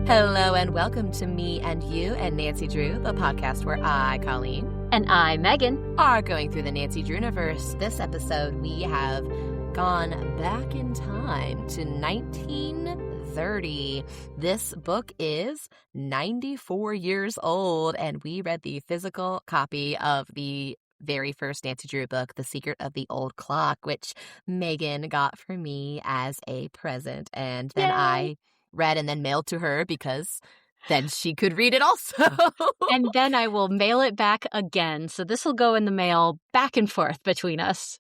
Hello and welcome to Me and You and Nancy Drew, the podcast where I, Colleen, and I, Megan, are going through the Nancy Drew-niverse. This episode, we have gone back in time to 1930. This book is 94 years old, and we read the physical copy of the very first Nancy Drew book, The Secret of the Old Clock, which Megan got for me as a present, and then I read and then mailed to her because then she could read it also. And then I will mail it back again. So this will go in the mail back and forth between us.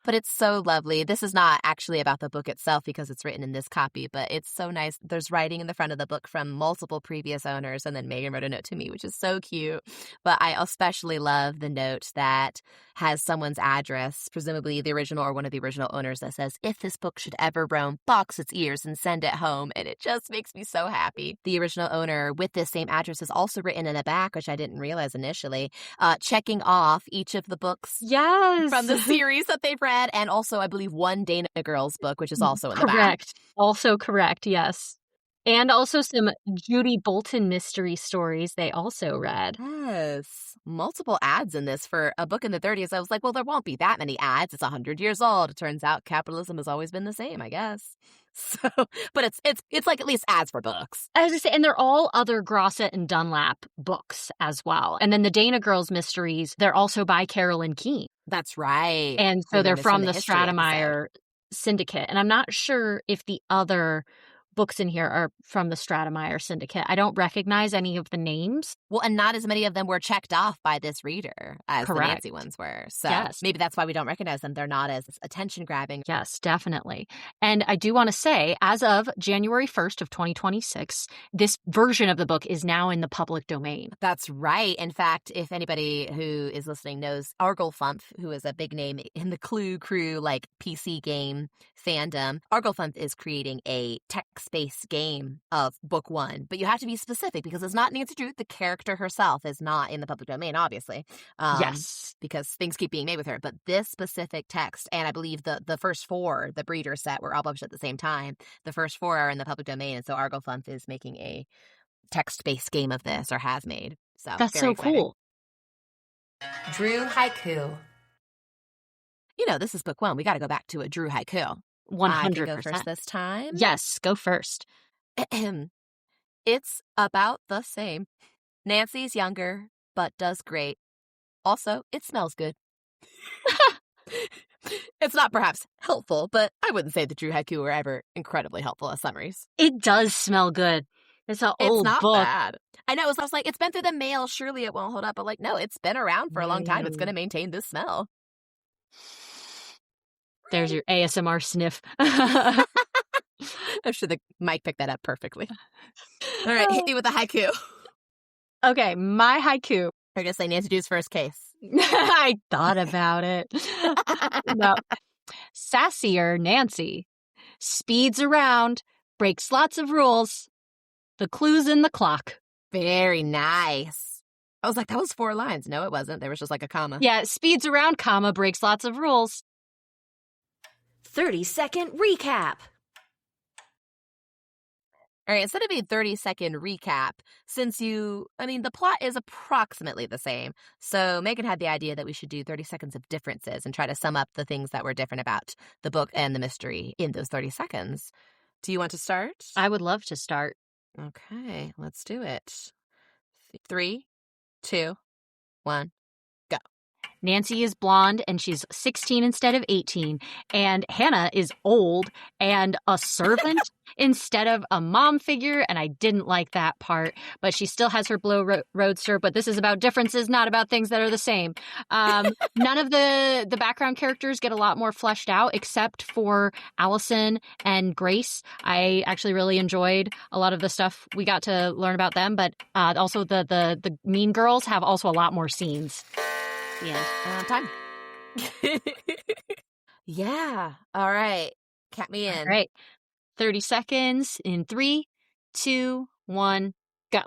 But it's so lovely. This is not actually about the book itself because it's written in this copy, but it's so nice. There's writing in the front of the book from multiple previous owners, and then Megan wrote a note to me, which is so cute. But I especially love the note that has someone's address, presumably the original or one of the original owners, that says, "If this book should ever roam, box its ears and send it home." And it just makes me so happy. The original owner with this same address is also written in the back, which I didn't realize initially, checking off each of the books from the series that they've read. And also, I believe, one Dana Girls book, which is also in the back. Correct. Also correct, yes. And also some Judy Bolton mystery stories they also read. Yes. Multiple ads in this for a book in the 30s. I was like, well, there won't be that many ads. It's 100 years old. It turns out capitalism has always been the same, I guess. So, but it's like at least ads for books. I was going to say, and they're all other Grosset and Dunlap books as well. And then the Dana Girls mysteries, they're also by Carolyn Keene. That's right. And so they're from the Stratemeyer Syndicate. And I'm not sure if the other books in here are from the Stratemeyer Syndicate. I don't recognize any of the names. Well, and not as many of them were checked off by this reader as the Nancy ones were. So maybe that's why we don't recognize them. They're not as attention-grabbing. Yes, definitely. And I do want to say, as of January 1st of 2026, this version of the book is now in the public domain. That's right. In fact, if anybody who is listening knows Arglefumph, who is a big name in the Clue Crew, like PC game fandom, Arglefumph is creating a text-based game of book one. But you have to be specific because it's not Nancy Drew. The character herself is not in the public domain, obviously. Yes. Because things keep being made with her. But this specific text, and I believe the first four, the Breeder set, were all published at the same time. The first four are in the public domain, and so Arglefumph is making a text-based game of this, or has made. So that's so exciting. Cool. Drew Haiku. You know, this is book one. We got to go back to a Drew Haiku. 100%. I can go first this time. Yes, go first. It's about the same. Nancy's younger, but does great. Also, it smells good. It's not perhaps helpful, but I wouldn't say the Drew Haiku were ever incredibly helpful as summaries. It does smell good. It's an old not book. Bad. I know. I was like, it's been through the mail. Surely it won't hold up. But like, no, it's been around for a long time. It's going to maintain this smell. There's your ASMR sniff. I'm sure the mic picked that up perfectly. All right, hit me with a haiku. Okay, my haiku. I'm going to say Nancy Drew's first case. I thought about it. No. Sassier Nancy speeds around, breaks lots of rules. The clue's in the clock. Very nice. I was like, that was 4 lines. No, it wasn't. There was just like a comma. Yeah, speeds around, comma, breaks lots of rules. 30-second recap. All right, instead of a 30-second recap, the plot is approximately the same. So Megan had the idea that we should do 30 seconds of differences and try to sum up the things that were different about the book and the mystery in those 30 seconds. Do you want to start? I would love to start. Okay, let's do it. 3, 2, 1. Nancy is blonde and she's 16 instead of 18. And Hannah is old and a servant instead of a mom figure. And I didn't like that part. But she still has her blue roadster. But this is about differences, not about things that are the same. None of the background characters get a lot more fleshed out except for Allison and Grace. I actually really enjoyed a lot of the stuff we got to learn about them. But also the Mean Girls have also a lot more scenes. The end. Time. Yeah. All right. Count me in. All right. 30 seconds in 3, 2, 1, go.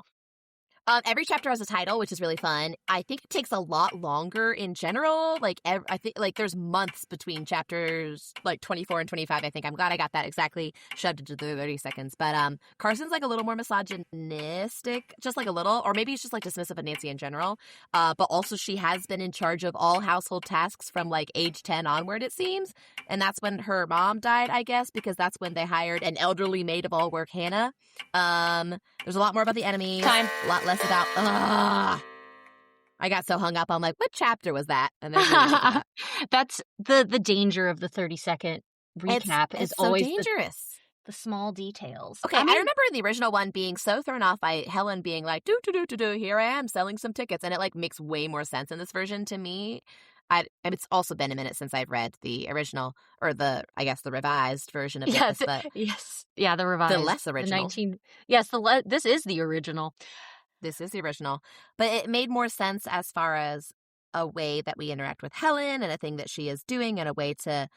Every chapter has a title, which is really fun. I think it takes a lot longer in general. Like, I think like there's months between chapters like 24 and 25. I think I'm glad I got that exactly shoved into the 30 seconds. But Carson's like a little more misogynistic, just like a little, or maybe it's just like dismissive of Nancy in general. But also she has been in charge of all household tasks from like age 10 onward, it seems. And that's when her mom died, I guess, because that's when they hired an elderly maid of all work, Hannah. There's a lot more about the enemies. Time. A lot less about. I got so hung up. I'm like, what chapter was that? And then that's the danger of the 30-second recap. It's is so always dangerous. The small details. Okay, I remember in the original one being so thrown off by Helen being like, do, here I am selling some tickets. And it like makes way more sense in this version to me. And it's also been a minute since I've read the original or the revised version of this. But the revised. The less original. This is the original. This is the original. But it made more sense as far as a way that we interact with Helen and a thing that she is doing and a way to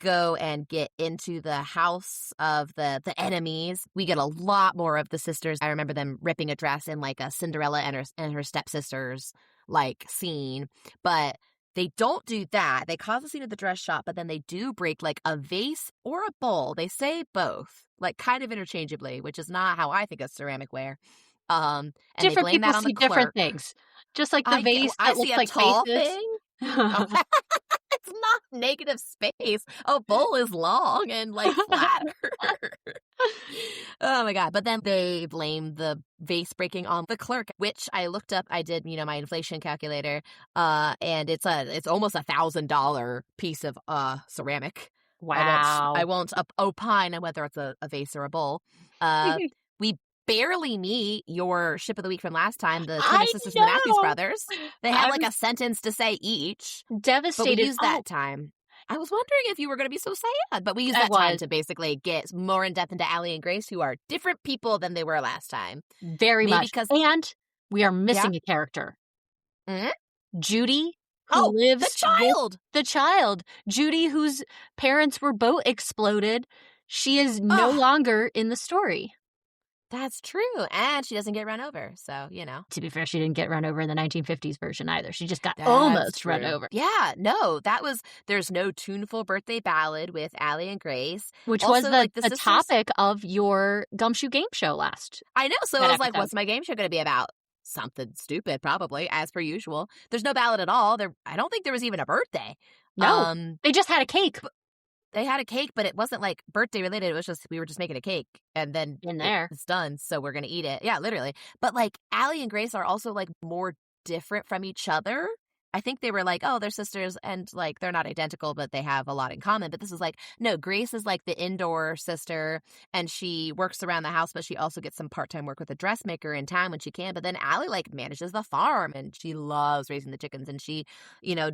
go and get into the house of the enemies. We get a lot more of the sisters. I remember them ripping a dress in like a Cinderella and her stepsisters like scene. But they don't do that. They cause a scene at the dress shop, but then they do break like a vase or a bowl. They say both, like kind of interchangeably, which is not how I think of ceramic ware. And different they blame people that on see the clerk. different things. Just like the vase that looks like tall faces. Thing. It's not negative space. A bowl is long and like flatter. Oh my God. But then they blame the vase breaking on the clerk, which I looked up. I did, my inflation calculator. And it's almost $1,000 piece of ceramic. Wow. I won't opine on whether it's a vase or a bowl. We barely meet your ship of the week from last time, the Twin Sisters and the Matthews Brothers. They had like a sentence to say each. Devastated. But we used that time. I was wondering if you were going to be so sad, but we used that time to basically get more in depth into Allie and Grace, who are different people than they were last time. Very much. And we are missing a character. Mm-hmm. Judy, who lives the child. Judy, whose parents were boat exploded. She is no longer in the story. That's true. And she doesn't get run over. So, To be fair, she didn't get run over in the 1950s version either. She just got almost run over. Yeah, no, there's no tuneful birthday ballad with Allie and Grace. Which also, was the topic of your Gumshoe game show last. I know. So I was like, what's my game show going to be about? Something stupid, probably, as per usual. There's no ballad at all. I don't think there was even a birthday. No, they just had a cake. They had a cake, but it wasn't like birthday related. It was just, we were just making a cake and then it's done. So we're going to eat it. Yeah, literally. But like Allie and Grace are also like more different from each other. I think they were like, they're sisters and like they're not identical, but they have a lot in common. But this is like, no, Grace is like the indoor sister and she works around the house, but she also gets some part-time work with a dressmaker in town when she can. But then Allie like manages the farm and she loves raising the chickens and she,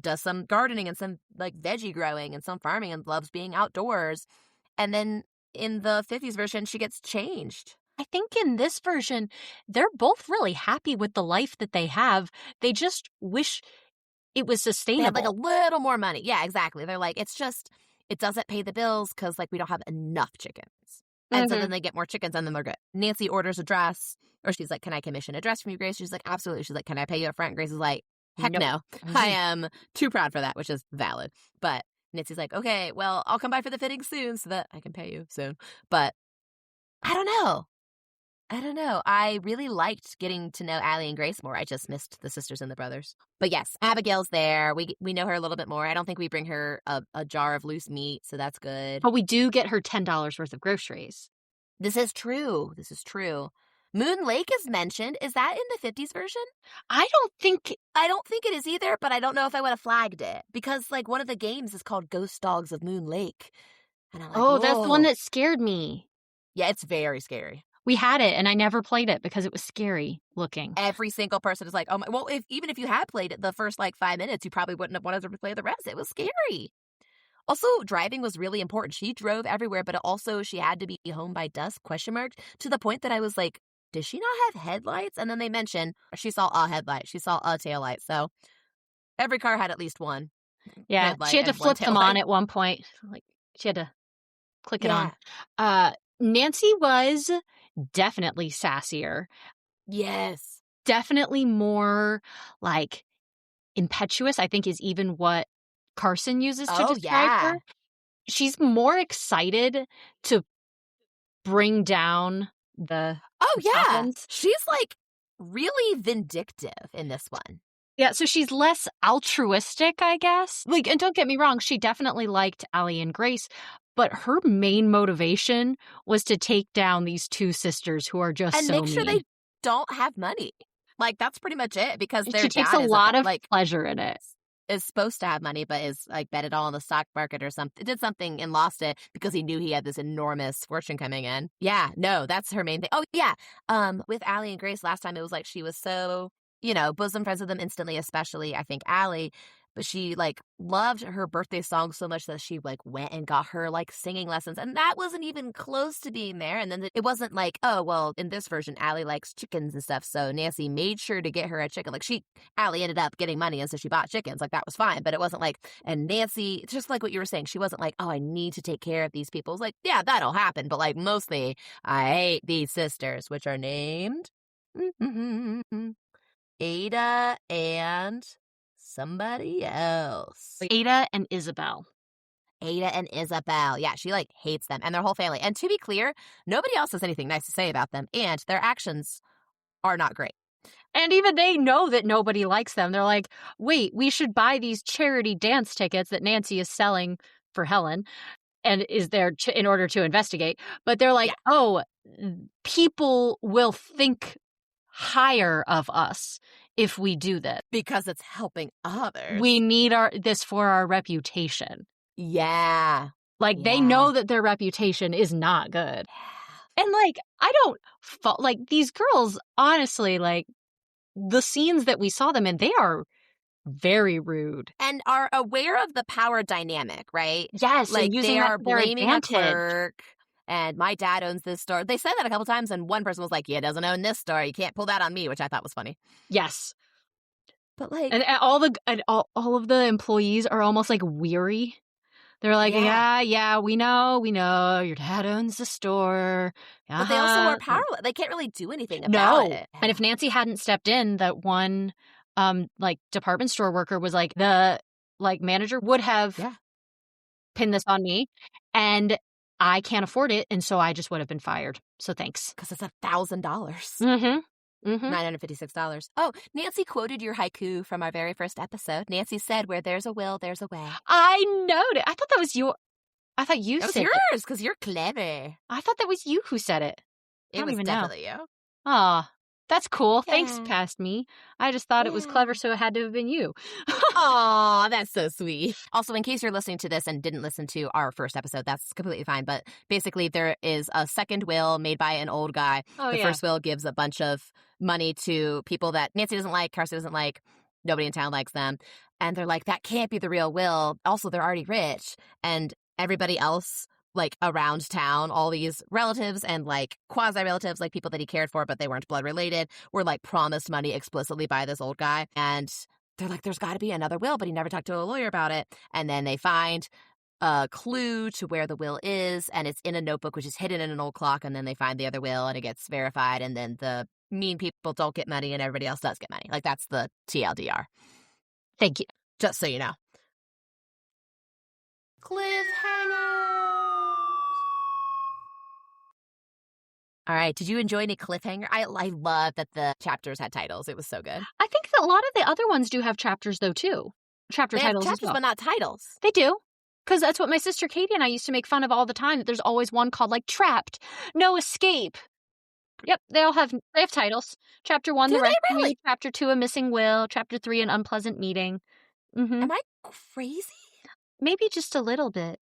does some gardening and some like veggie growing and some farming and loves being outdoors. And then in the 50s version, she gets changed. I think in this version, they're both really happy with the life that they have. They just wish it was sustainable. They have like a little more money. Yeah, exactly. They're like, it doesn't pay the bills because like we don't have enough chickens. And so then they get more chickens and then they're good. Nancy orders a dress or she's like, can I commission a dress from you, Grace? She's like, absolutely. She's like, can I pay you up front? Grace is like, heck no. I am too proud for that, which is valid. But Nancy's like, okay, well, I'll come by for the fitting soon so that I can pay you soon. But I don't know. I really liked getting to know Allie and Grace more. I just missed the sisters and the brothers. But yes, Abigail's there. We know her a little bit more. I don't think we bring her a jar of loose meat, so that's good. But we do get her $10 worth of groceries. This is true. Moon Lake is mentioned. Is that in the 50s version? I don't think it is either, but I don't know if I would have flagged it. Because like one of the games is called Ghost Dogs of Moon Lake. And I'm like, that's the one that scared me. Yeah, it's very scary. We had it, and I never played it because it was scary looking. Every single person is like, oh my, well, even if you had played it the first like 5 minutes, you probably wouldn't have wanted to play the rest. It was scary. Also, driving was really important. She drove everywhere, but also she had to be home by dusk, ? To the point that I was like, does she not have headlights? And then they mention she saw a headlight. She saw a taillight. So every car had at least one. Yeah, she had to flip them on at one point. Like she had to click it on. Nancy was definitely sassier. Yes. definitely more, like, impetuous, I think is even what Carson uses to describe her. She's more excited to bring down the Southlens. She's, like, really vindictive in this one. Yeah, so she's less altruistic, I guess. Like, and don't get me wrong, she definitely liked Allie and Grace, but her main motivation was to take down these two sisters who are just and so make sure mean. they don't have money. Like, that's pretty much it, because their She takes dad a is lot of like pleasure in it. is supposed to have money, but is like bet it all on the stock market or something. Did something and lost it because he knew he had this enormous fortune coming in. Yeah, no, that's her main thing. Oh yeah, with Allie and Grace last time, it was like she was so, you know, bosom friends with them instantly, especially I think Allie. But she like loved her birthday song so much that she like went and got her like singing lessons, and that wasn't even close to being there. And then it wasn't like, oh well, in this version, Allie likes chickens and stuff, so Nancy made sure to get her a chicken. Like Allie ended up getting money, and so she bought chickens. Like that was fine, but it wasn't like. And Nancy, just like what you were saying, she wasn't like, oh, I need to take care of these people. It was like, yeah, that'll happen, but like mostly, I hate these sisters, which are named Ada and somebody else. Ada and Isabel. Ada and Isabel. Yeah, she like hates them and their whole family. And to be clear, nobody else has anything nice to say about them, and their actions are not great. And even they know that nobody likes them. They're like, wait, we should buy these charity dance tickets that Nancy is selling for Helen and is there in order to investigate. But they're like, oh, people will think higher of us if we do this. Because it's helping others. We need this for our reputation. Yeah. Like, they know that their reputation is not good. And, like, I don't fault, like, these girls, honestly, like, the scenes that we saw them in, they are very rude. And are aware of the power dynamic, right? Yes, like they are blaming advantage. a clerk. And my dad owns this store. They said that a couple times, and one person was like, "Yeah, doesn't own this store. You can't pull that on me," which I thought was funny. Yes, but like, and all of the employees are almost like weary. They're like, yeah, we know, your dad owns the store. But they also are powerless. They can't really do anything about it. And if Nancy hadn't stepped in, that one, like, department store worker was like, the, like, manager would have pinned this on me, and I can't afford it, and so I just would have been fired. So thanks. Because it's $1,000. $956. Oh, Nancy quoted your haiku from our very first episode. Nancy said, "Where there's a will, there's a way." I noted. I thought that was your. I thought you said it. Yours, because you're clever. I thought that was you who said it. It was definitely you. Aw, that's cool. Yeah. Thanks, past me. I just thought it was clever, so it had to have been you. Aw, that's so sweet. Also, in case you're listening to this and didn't listen to our first episode, that's completely fine. But basically, there is a second will made by an old guy. The first will gives a bunch of money to people that Nancy doesn't like, Carson doesn't like, nobody in town likes them. And they're like, that can't be the real will. Also, they're already rich. And everybody else, like, around town, all these relatives and, like, quasi-relatives, like, people that he cared for but they weren't blood related, were, like, promised money explicitly by this old guy. And they're like, there's got to be another will, but he never talked to a lawyer about it. And then they find a clue to where the will is, and it's in a notebook, which is hidden in an old clock. And then they find the other will, and it gets verified. And then the mean people don't get money, and everybody else does get money. Like, that's the TLDR. Thank you. Just so you know. Cliffhanger. All right. Did you enjoy any cliffhanger? I love that the chapters had titles. It was so good. I think that a lot of the other ones do have chapters, though, too. Chapters, chapters, but not titles. They do. Because that's what my sister Katie and I used to make fun of all the time, that there's always one called, like, Trapped, No Escape. Yep, they have titles. Chapter 1, The Rescue. Really? Chapter 2, A Missing Will. Chapter 3, An Unpleasant Meeting. Mm-hmm. Am I crazy? Maybe just a little bit.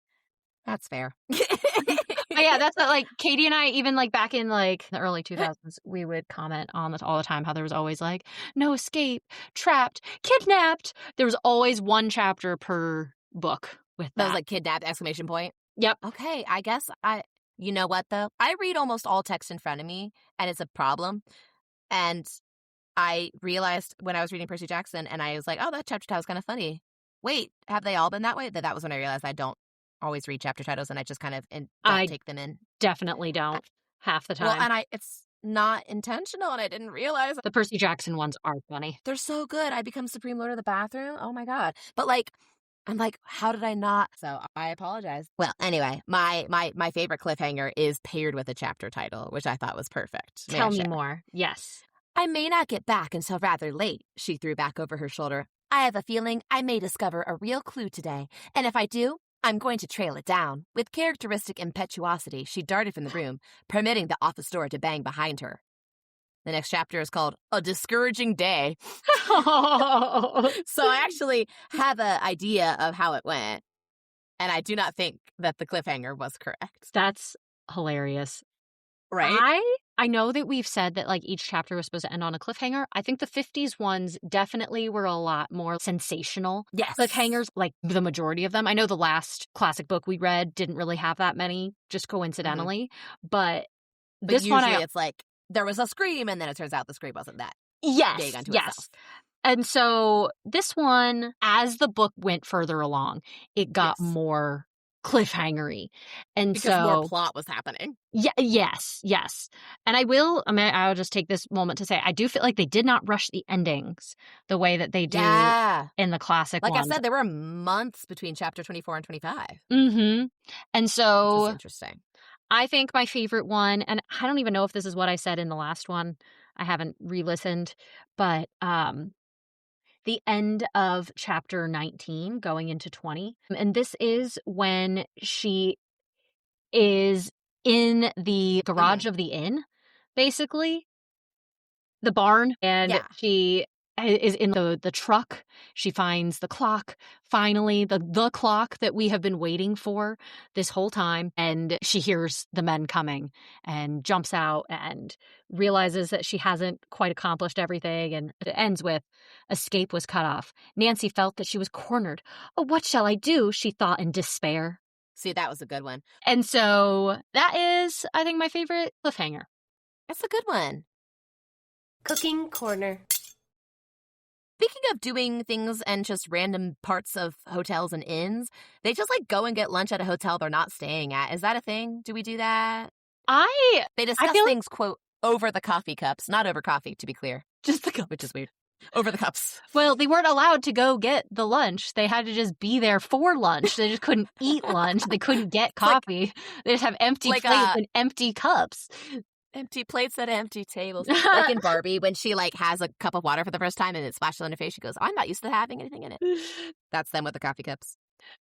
That's fair. But yeah, that's what, like, Katie and I, even, like, back in, like, the early 2000s, we would comment on this all the time, how there was always, like, no escape, trapped, kidnapped. There was always one chapter per book with that. That was, like, kidnapped, exclamation point? Yep. Okay, I guess you know what, though? I read almost all text in front of me, and it's a problem. And I realized when I was reading Percy Jackson, and I was like, oh, that chapter title was kind of funny. Wait, have they all been that way? That was when I realized I don't always read chapter titles, and I just kind of don't take them in. Definitely don't half the time. Well, and it's not intentional and I didn't realize. The Percy Jackson ones are funny. They're so good. I become Supreme Lord of the Bathroom. Oh my God. But like, I'm like, how did I not? So I apologize. Well, anyway, my favorite cliffhanger is paired with a chapter title, which I thought was perfect. Tell me more. Yes. I may not get back until rather late, she threw back over her shoulder. I have a feeling I may discover a real clue today, and if I do, I'm going to trail it down. With characteristic impetuosity, she darted from the room, permitting the office door to bang behind her. The next chapter is called A Discouraging Day. So I actually have an idea of how it went, and I do not think that the cliffhanger was correct. That's hilarious. Right? I know that we've said that like each chapter was supposed to end on a cliffhanger. I think the 50s ones definitely were a lot more sensational. Yes. Cliffhangers, like the majority of them. I know the last classic book we read didn't really have that many, just coincidentally. But this usually one, it's like there was a scream, and then it turns out the scream wasn't that big unto yes. itself. And so this one, as the book went further along, it got more cliffhangery. And because more plot was happening. Yes. And I'll just take this moment to say, I do feel like they did not rush the endings the way that they do in the classic ones. Like I said, there were months between chapter 24 and 25. Mm-hmm. And so... Which is interesting. I think my favorite one, and I don't even know if this is what I said in the last one. I haven't re-listened, but the end of chapter 19 going into 20. And this is when she is in the garage of the inn, basically. The barn. And she is in the truck. She finds the clock, finally, the clock that we have been waiting for this whole time. And she hears the men coming and jumps out and realizes that she hasn't quite accomplished everything. And it ends with, escape was cut off. Nancy felt that she was cornered. Oh, what shall I do? She thought in despair. See, that was a good one. And so that is, I think, my favorite cliffhanger. That's a good one. Cooking corner. Speaking of doing things and just random parts of hotels and inns, they just like go and get lunch at a hotel they're not staying at. Is that a thing? Do we do that? They discuss things, quote, over the coffee cups. Not over coffee, to be clear. Just the cup. Which is weird. Over the cups. Well, they weren't allowed to go get the lunch. They had to just be there for lunch. They just couldn't eat lunch. They couldn't get coffee. They just have empty plates and empty cups. Empty plates at empty tables. Like in Barbie, when she like has a cup of water for the first time and it splashes on her face, she goes, I'm not used to having anything in it. That's them with the coffee cups.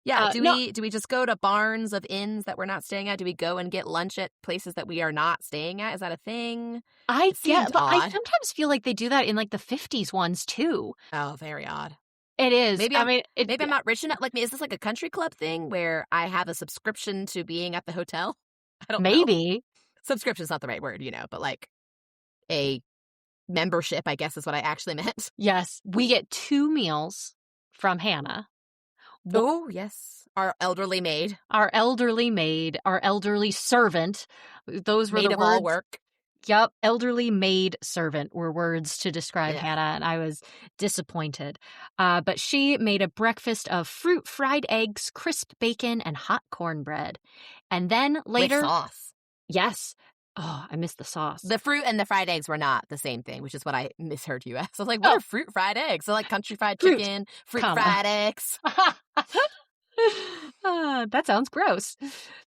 Yeah. Do we just go to barns of inns that we're not staying at? Do we go and get lunch at places that we are not staying at? Is that a thing? I sometimes feel like they do that in like the 50s ones too. Oh, very odd. It is. Maybe I'm not rich enough. Like, is this like a country club thing where I have a subscription to being at the hotel? I don't know. Maybe. Subscription's not the right word, but like a membership, I guess is what I actually meant. Yes. We get 2 meals from Hannah. Oh, yes. Our elderly maid. Our elderly maid. Our elderly servant. Those were maid the of words. All work. Yep. Elderly maid servant were words to describe Hannah, and I was disappointed. But she made a breakfast of fruit, fried eggs, crisp bacon, and hot cornbread. And then later... With sauce. Yes. Oh, I missed the sauce. The fruit and the fried eggs were not the same thing, which is what I misheard you as. I was like, what are fruit fried eggs? So like country fried chicken, fruit fried eggs. That sounds gross.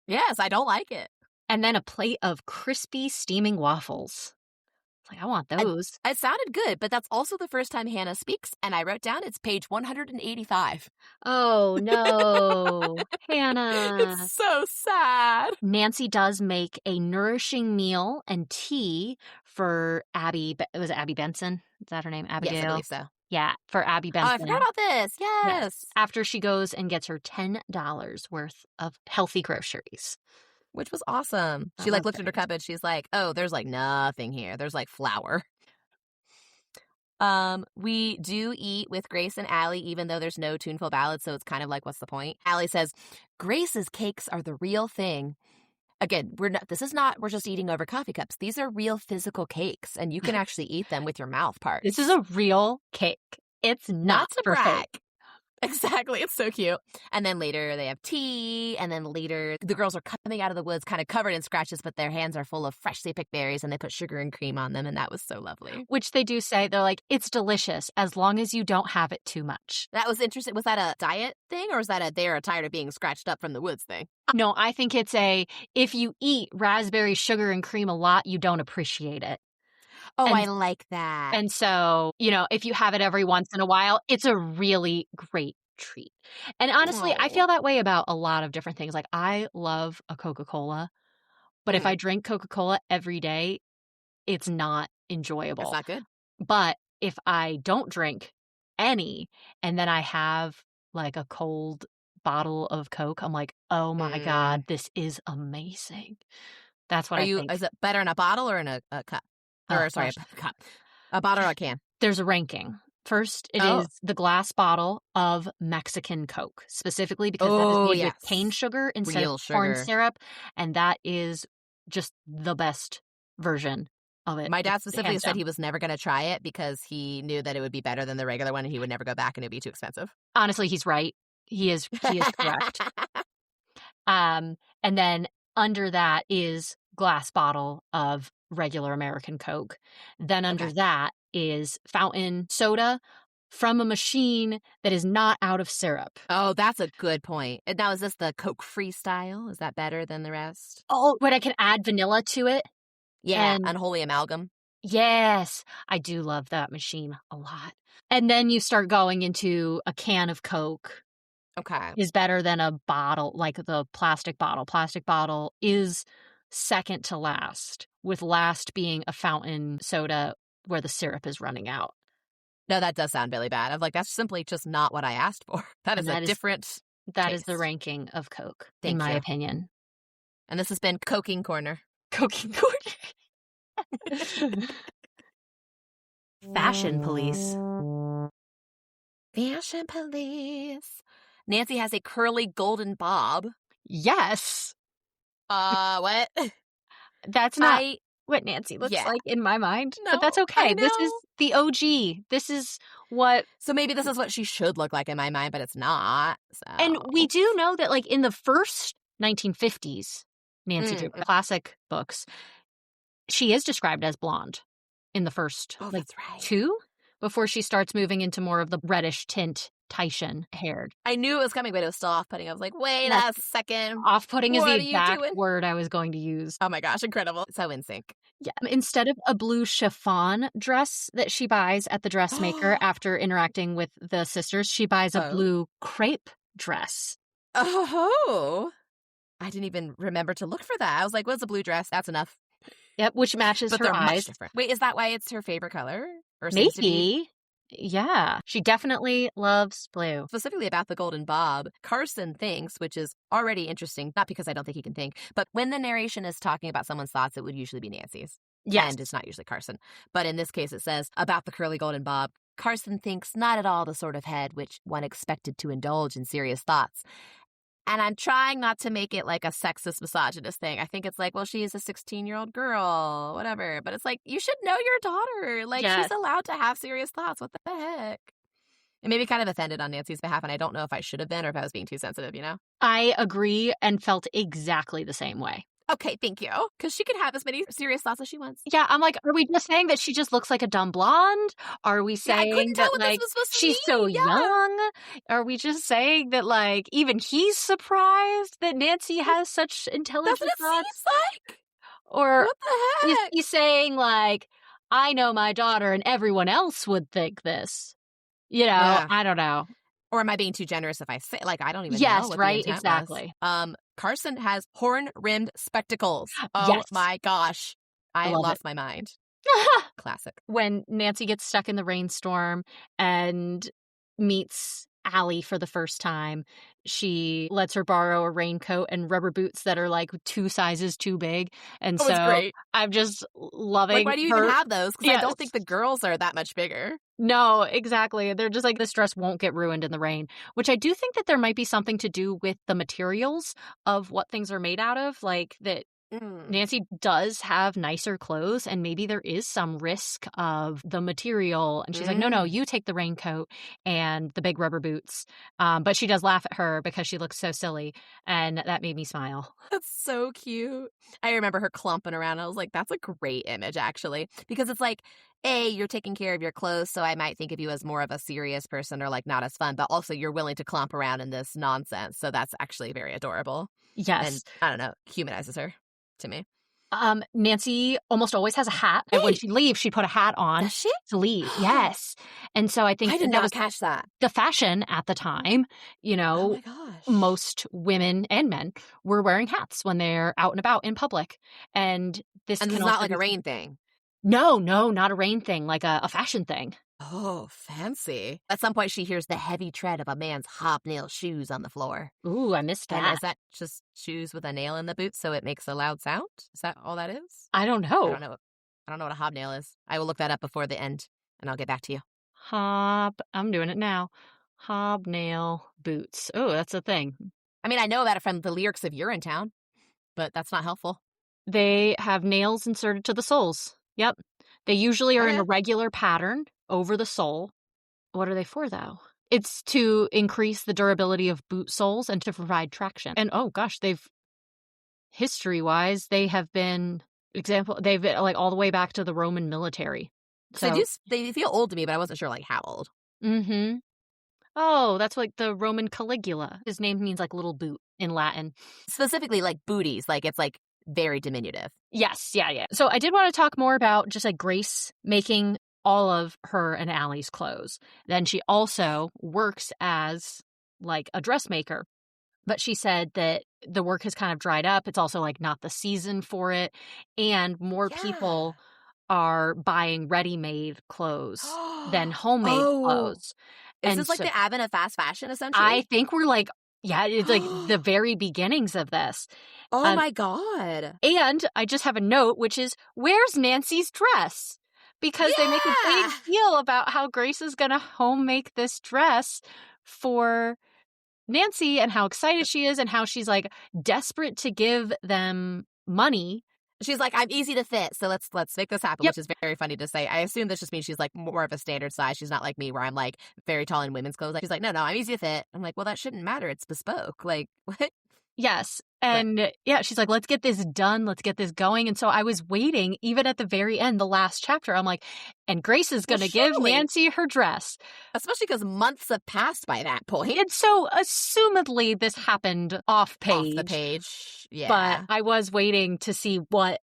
Yes, I don't like it. And then a plate of crispy steaming waffles. It's like, I want those. It sounded good, but that's also the first time Hannah speaks, and I wrote down it's page 185. Oh, no. Hannah. It's so sad. Nancy does make a nourishing meal and tea for Abby. Was it Abby Benson? Is that her name? Abigail? Yes, I believe so. Yeah, for Abby Benson. Oh, I forgot about this. Yes. After she goes and gets her $10 worth of healthy groceries. Which was awesome. She looked at her cupboard. She's like, oh, there's like nothing here. There's like flour. We do eat with Grace and Allie, even though there's no tuneful ballad. So it's kind of like, what's the point? Allie says, Grace's cakes are the real thing. Again, we're just eating over coffee cups. These are real physical cakes, and you can actually eat them with your mouth parts. This is a real cake. It's not to for brag. fake. Exactly. It's so cute. And then later they have tea. And then later the girls are coming out of the woods kind of covered in scratches, but their hands are full of freshly picked berries and they put sugar and cream on them. And that was so lovely. Which they do say, they're like, it's delicious as long as you don't have it too much. That was interesting. Was that a diet thing or is that a they're tired of being scratched up from the woods thing? No, I think it's if you eat raspberry sugar and cream a lot, you don't appreciate it. Oh, And- I like that. And so, if you have it every once in a while, it's a really great treat. And honestly, I feel that way about a lot of different things. Like, I love a Coca-Cola, but if I drink Coca-Cola every day, it's not enjoyable. It's not good. But if I don't drink any and then I have like a cold bottle of Coke, I'm like, oh my God, this is amazing. That's what I think. Is it better in a bottle or in a cup? Or, sorry, a cup. A bottle or a can? There's a ranking. First, it is the glass bottle of Mexican Coke, specifically because that is made with cane sugar instead of corn syrup. And that is just the best version of it. My dad specifically said he was never going to try it because he knew that it would be better than the regular one and he would never go back and it would be too expensive. Honestly, he's right. He is correct. And then under that is glass bottle of regular American Coke. Then under that is fountain soda from a machine that is not out of syrup. Oh, that's a good point. Now, is this the Coke free style? Is that better than the rest? Oh, but I can add vanilla to it. Yeah, unholy amalgam. Yes, I do love that machine a lot. And then you start going into a can of Coke. Okay. Is better than a bottle, like the plastic bottle. Plastic bottle is second to last, with last being a fountain soda where the syrup is running out. No, that does sound really bad. I'm like, that's simply just not what I asked for. That is different That is the ranking of Coke, in my opinion. And this has been Coking Corner. Coking Corner. Fashion Police. Fashion Police. Nancy has a curly golden bob. Yes. What? That's not what Nancy looks like in my mind. No, but that's okay. This is the OG. This is what... So maybe this is what she should look like in my mind, but it's not. So. And we do know that, like, in the first 1950s Nancy Drew classic books, she is described as blonde in the first that's right. 2 before she starts moving into more of the reddish tint Titian haired. I knew it was coming, but it was still off-putting. I was like, wait a second. Off-putting is the exact word I was going to use. Oh my gosh, incredible. So in sync. Yeah. Instead of a blue chiffon dress that she buys at the dressmaker after interacting with the sisters, she buys a blue crepe dress. Oh. I didn't even remember to look for that. I was like, what's a blue dress? That's enough. Yep, which matches her eyes. Much different. Wait, is that why it's her favorite color? Or maybe. Yeah, she definitely loves blue. Specifically about the golden bob, Carson thinks, which is already interesting, not because I don't think he can think, but when the narration is talking about someone's thoughts, it would usually be Nancy's. Yes. And it's not usually Carson. But in this case, it says, about the curly golden bob, Carson thinks not at all the sort of head which one expected to indulge in serious thoughts. And I'm trying not to make it like a sexist, misogynist thing. I think it's like, well, she is a 16-year-old girl, whatever. But it's like, you should know your daughter. Like, she's allowed to have serious thoughts. What the heck? It made me kind of offended on Nancy's behalf, and I don't know if I should have been or if I was being too sensitive, you know? I agree and felt exactly the same way. Okay, thank you. Because she can have as many serious thoughts as she wants. Yeah, I'm like, are we just saying that she just looks like a dumb blonde? Are we saying that, like, she's so young? Are we just saying that, like, even he's surprised that Nancy has such intelligent thoughts? That's what it seems like. Or what the heck? Is he saying, like, I know my daughter and everyone else would think this? You know, I don't know. Or am I being too generous if I say, like, I don't even know what the intent exactly. Was. Carson has horn-rimmed spectacles. Oh, my gosh. I lost my mind. Classic. When Nancy gets stuck in the rainstorm and meets Allie for the first time, she lets her borrow a raincoat and rubber boots that are like 2 sizes too big. And so great. I'm just loving like, why do you even have those? Because I don't think the girls are that much bigger. No, exactly. They're just like, this dress won't get ruined in the rain, which I do think that there might be something to do with the materials of what things are made out of. Like that Nancy does have nicer clothes, and maybe there is some risk of the material. And she's like, no, you take the raincoat and the big rubber boots. But she does laugh at her because she looks so silly, and that made me smile. That's so cute. I remember her clumping around. I was like, that's a great image, actually, because it's like, A, you're taking care of your clothes, so I might think of you as more of a serious person or like not as fun, but also you're willing to clump around in this nonsense. So that's actually very adorable. Yes. And I don't know, humanizes her to me. Nancy almost always has a hat. And when she leaves, she put a hat on Does she? to leave. Yes. And so I think I did that not was catch that. the fashion at the time. You know, Oh my gosh. most women and men were wearing hats when they're out and about in public. And this And can it's also not like be- a rain thing. No, not a rain thing, like a fashion thing. Oh, fancy. At some point, she hears the heavy tread of a man's hobnail shoes on the floor. Ooh, I missed And that. is that just shoes with a nail in the boot so it makes a loud sound? Is that all that is? I don't know. I don't know what a hobnail is. I will look that up before the end, and I'll get back to you. I'm doing it now. Hobnail boots. Oh, that's a thing. I mean, I know about it from the lyrics of Urinetown, but that's not helpful. They have nails inserted to the soles. Yep. They usually are in a Okay. regular pattern over the sole. What are they for, though? It's to increase the durability of boot soles and to provide traction. And oh gosh, history-wise, they have been they've been like all the way back to the Roman military. So they feel old to me, but I wasn't sure like how old. Mm-hmm. Oh, that's like the Roman Caligula. His name means like little boot in Latin. Specifically like booties, like it's like very diminutive. Yes, yeah. So I did want to talk more about just like Grace making all of her and Allie's clothes. Then she also works as like a dressmaker. But she said that the work has kind of dried up. It's also like not the season for it. And more people are buying ready-made clothes than homemade clothes. Is this like the advent of fast fashion, essentially? I think we're like, yeah, it's like the very beginnings of this. Oh my God. And I just have a note, which is, where's Nancy's dress? Because they make a big deal about how Grace is going to home make this dress for Nancy and how excited she is and how she's like desperate to give them money. She's like, I'm easy to fit, so let's make this happen, Yep. which is very funny to say. I assume this just means she's like more of a standard size. She's not like me where I'm like very tall in women's clothes. She's like, no, I'm easy to fit. I'm like, well, that shouldn't matter. It's bespoke. Like, what? Yes. And yeah, she's like, let's get this done. Let's get this going. And so I was waiting, even at the very end, the last chapter. I'm like, and Grace is going to give Nancy her dress. Especially because months have passed by that point. And so assumedly this happened off page. Off the page. Yeah. But I was waiting to see what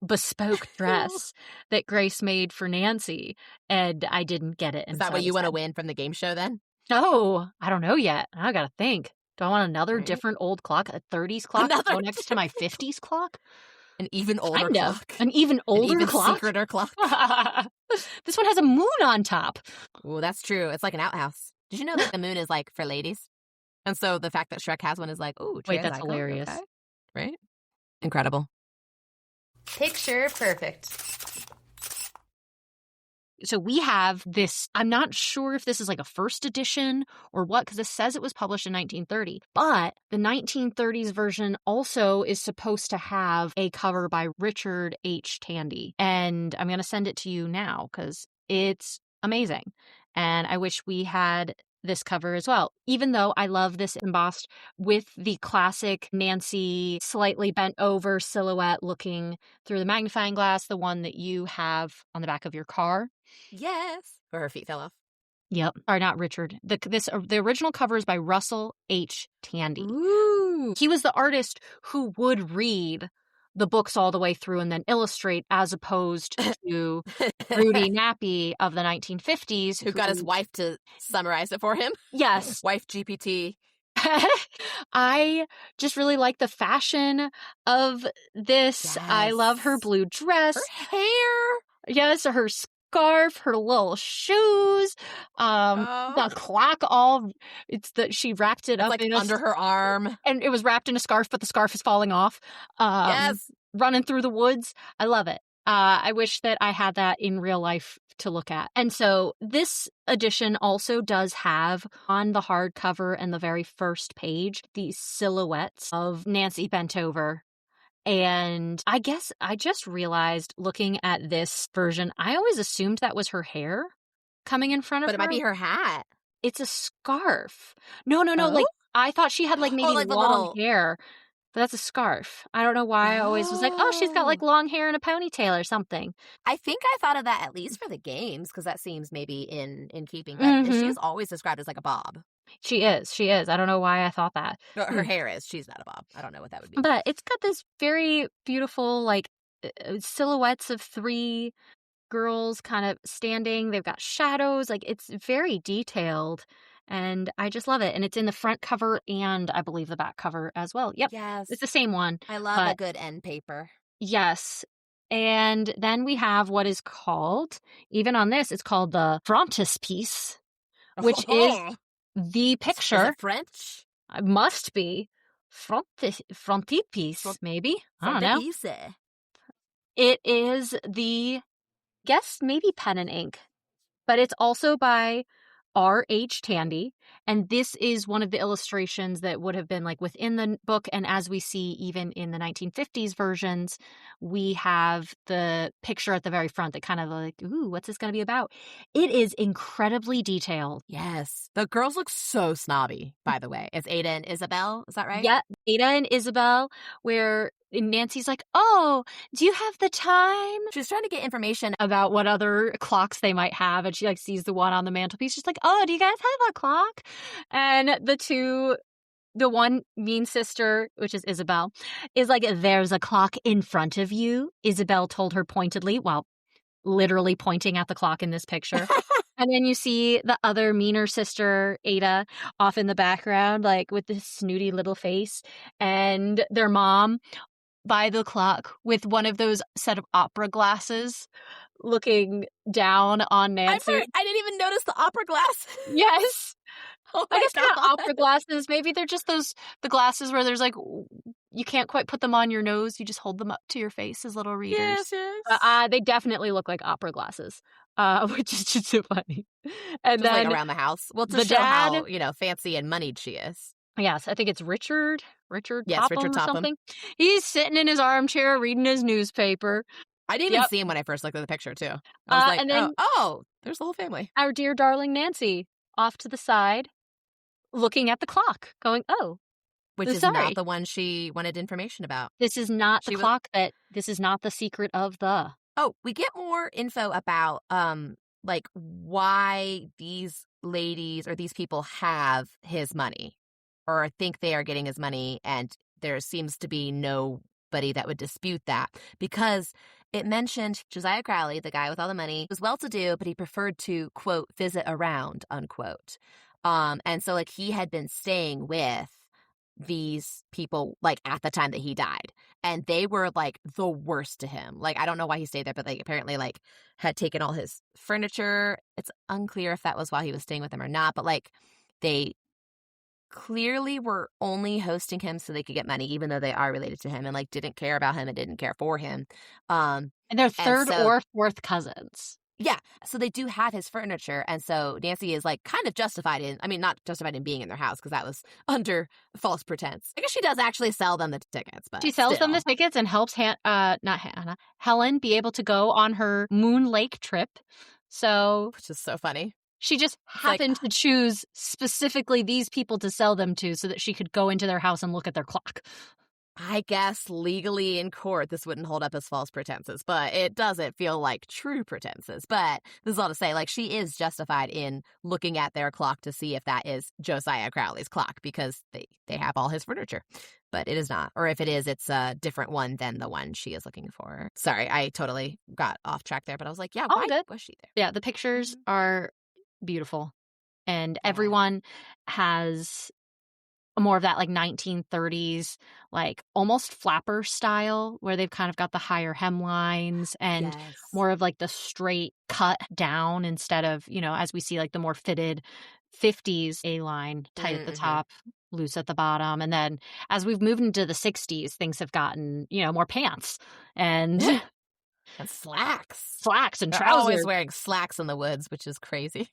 bespoke dress that Grace made for Nancy. And I didn't get it. Is that what you want to win from the game show then? No, I don't know yet. I got to think. Do I want another different old clock, a 30s clock, to go next to my 50s clock? An even older clock. An even older even clock? secreter clock. This one has a moon on top. Oh, that's true. It's like an outhouse. Did you know that the moon is like for ladies? And so the fact that Shrek has one is like, oh, wait, that's hilarious. Okay. Right? Incredible. Picture perfect. So we have this, I'm not sure if this is like a first edition or what, because it says it was published in 1930. But the 1930s version also is supposed to have a cover by Richard H. Tandy. And I'm going to send it to you now because it's amazing. And I wish we had this cover as well, even though I love this embossed with the classic Nancy slightly bent over silhouette looking through the magnifying glass, the one that you have on the back of your car. Yes. Where her feet fell off. Yep. Or not Richard. The original cover is by Russell H. Tandy. Ooh. He was the artist who would read the books all the way through and then illustrate, as opposed to Rudy Nappy of the 1950s. Who got his wife to summarize it for him. Yes. Wife GPT. I just really like the fashion of this. Yes. I love her blue dress. Her hair. Yes, her scarf, her little shoes, the clock. She wrapped it up like in under her arm, and it was wrapped in a scarf, but the scarf is falling off. Yes, running through the woods. I love it. I wish that I had that in real life to look at. And so this edition also does have on the hardcover and the very first page these silhouettes of Nancy bent over And I guess I just realized looking at this version, I always assumed that was her hair coming in front of But her. it might be her hat. It's a scarf. No, Oh? like I thought she had like maybe like the long little... hair, but that's a scarf. I don't know why I always was like, oh, she's got like long hair and a ponytail or something. I think I thought of that at least for the games, because that seems maybe in keeping. But she is always described as like a bob. She is. I don't know why I thought that. Her hair is. She's not a bob. I don't know what that would be. But it's got this very beautiful like silhouettes of 3 girls kind of standing. They've got shadows. Like it's very detailed. And I just love it. And it's in the front cover and I believe the back cover as well. Yep. Yes. It's the same one. I love a good end paper. Yes. And then we have what is called, even on this, it's called the frontispiece, which is the picture. Is it French? It must be. Frontispiece, maybe. I don't know. It is the, guess maybe pen and ink, but it's also by R.H. Tandy, and this is one of the illustrations that would have been like within the book, and as we see even in the 1950s versions, we have the picture at the very front that kind of like, ooh, what's this going to be about? It is incredibly detailed. Yes. The girls look so snobby, by the way. It's Ada and Isabel, is that right? Yeah, Ada and Isabel, where Nancy's like, oh, do you have the time? She's trying to get information about what other clocks they might have. And she like sees the one on the mantelpiece. She's like, oh, do you guys have a clock? And the one mean sister, which is Isabel, is like, there's a clock in front of you. Isabel told her pointedly, while literally pointing at the clock in this picture. And then you see the other meaner sister, Ada, off in the background, like with this snooty little face. And their mom by the clock with one of those set of opera glasses looking down on Nancy. I didn't even notice the opera glasses. Yes. Oh I guess they're not opera glasses. Maybe they're just the glasses where there's like, you can't quite put them on your nose. You just hold them up to your face as little readers. Yes. They definitely look like opera glasses, which is just so funny. And just then like around the house. Well, to show how, fancy and moneyed she is. Yes, I think it's Richard Richard Topham or something. He's sitting in his armchair reading his newspaper. I didn't even see him when I first looked at the picture, too. I was like, and then, there's the whole family. Our dear darling Nancy off to the side, looking at the clock, going, oh. Which is not the one she wanted information about. This is not the clock this is not the secret of the. Oh, we get more info about, like, why these ladies or these people have his money. Or think they are getting his money, and there seems to be nobody that would dispute that. Because it mentioned Josiah Crowley, the guy with all the money, was well-to-do, but he preferred to, quote, visit around, unquote. And so, like, he had been staying with these people, like, at the time that he died. And they were, like, the worst to him. Like, I don't know why he stayed there, but they apparently, like, had taken all his furniture. It's unclear if that was while he was staying with them or not, but, like, they clearly were only hosting him so they could get money, even though they are related to him, and like didn't care about him and didn't care for him. And they're third or fourth cousins. Yeah, so they do have his furniture, and so Nancy is like kind of justified not justified in being in their house because that was under false pretense. I guess she does actually sell them the tickets, but she sells them the tickets and helps Helen be able to go on her Moon Lake trip. So, which is so funny. She just happened to choose specifically these people to sell them to so that she could go into their house and look at their clock. I guess legally in court this wouldn't hold up as false pretenses, but it doesn't feel like true pretenses. But this is all to say, like, she is justified in looking at their clock to see if that is Josiah Crowley's clock because they have all his furniture. But it is not. Or if it is, it's a different one than the one she is looking for. Sorry, I totally got off track there, but I was like, yeah, why was she there? Yeah, the pictures are beautiful, and everyone has more of that like 1930s like almost flapper style where they've kind of got the higher hemlines and more of like the straight cut down instead of, as we see like the more fitted 50s A-line, tight at the top, loose at the bottom. And then as we've moved into the 60s, things have gotten, more pants and slacks and trousers. They're always wearing slacks in the woods, which is crazy.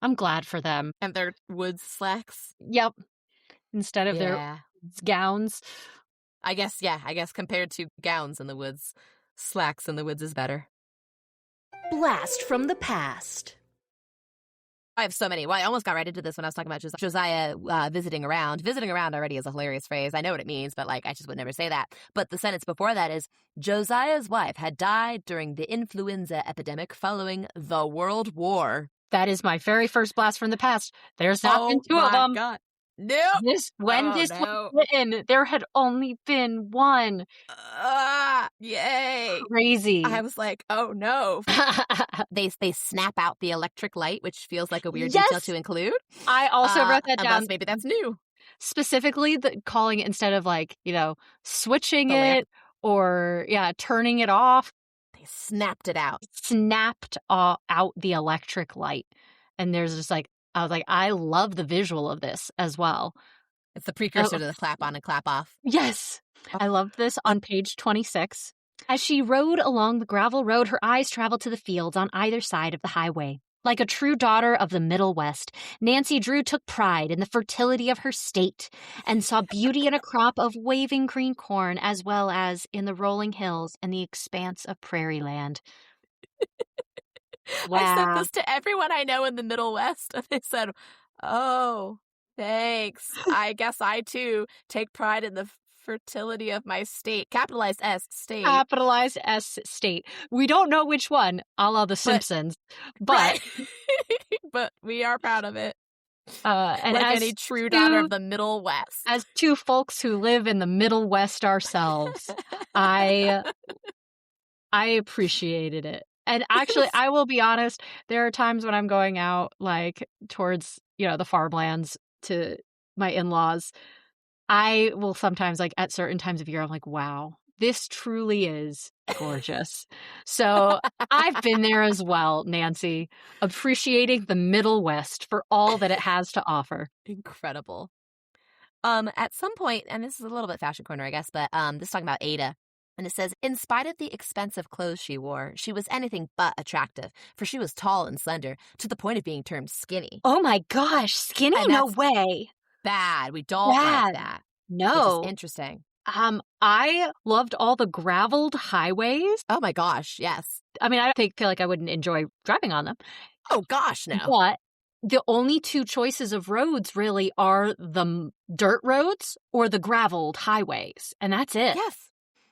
I'm glad for them. And their woods slacks. Yep. Instead of their gowns. I guess compared to gowns in the woods, slacks in the woods is better. Blast from the past. I have so many. Well, I almost got right into this when I was talking about Josiah visiting around. Visiting around already is a hilarious phrase. I know what it means, but I just would never say that. But the sentence before that is, Josiah's wife had died during the influenza epidemic following the World War. That is my very first blast from the past. There's not been two of them. God. No. When this was written, there had only been one. Yay. Crazy. I was like, oh no. They snap out the electric light, which feels like a weird detail to include. I also wrote that down. Maybe that's new. Specifically, calling it instead of switching it or turning it off. They snapped it out. Snapped out the electric light. And there's just I was like, I love the visual of this as well. It's the precursor to the clap on and clap off. Yes. I love this on page 26. As she rode along the gravel road, her eyes traveled to the fields on either side of the highway. Like a true daughter of the Middle West, Nancy Drew took pride in the fertility of her state and saw beauty in a crop of waving green corn as well as in the rolling hills and the expanse of prairie land. Wow. I said this to everyone I know in the Middle West, and they said, oh, thanks. I guess I, too, take pride in the fertility of my state. Capitalized S, state. Capitalized S, state. We don't know which one, a la The Simpsons, but... Right. But we are proud of it. And like any true daughter of the Middle West. As two folks who live in the Middle West ourselves, I appreciated it. And actually, I will be honest, there are times when I'm going out, towards, the farmlands to my in-laws. I will sometimes, at certain times of year, I'm like, wow, this truly is gorgeous. So I've been there as well, Nancy, appreciating the Middle West for all that it has to offer. Incredible. At some point, and this is a little bit fashion corner, I guess, but this is talking about Ada. And it says, in spite of the expensive clothes she wore, she was anything but attractive, for she was tall and slender, to the point of being termed skinny. Oh my gosh, skinny? No way. Bad. We don't like that. No. Which is interesting. I loved all the graveled highways. Oh my gosh, yes. I mean, I feel like I wouldn't enjoy driving on them. Oh gosh, no. But the only two choices of roads really are the dirt roads or the graveled highways. And that's it. Yes.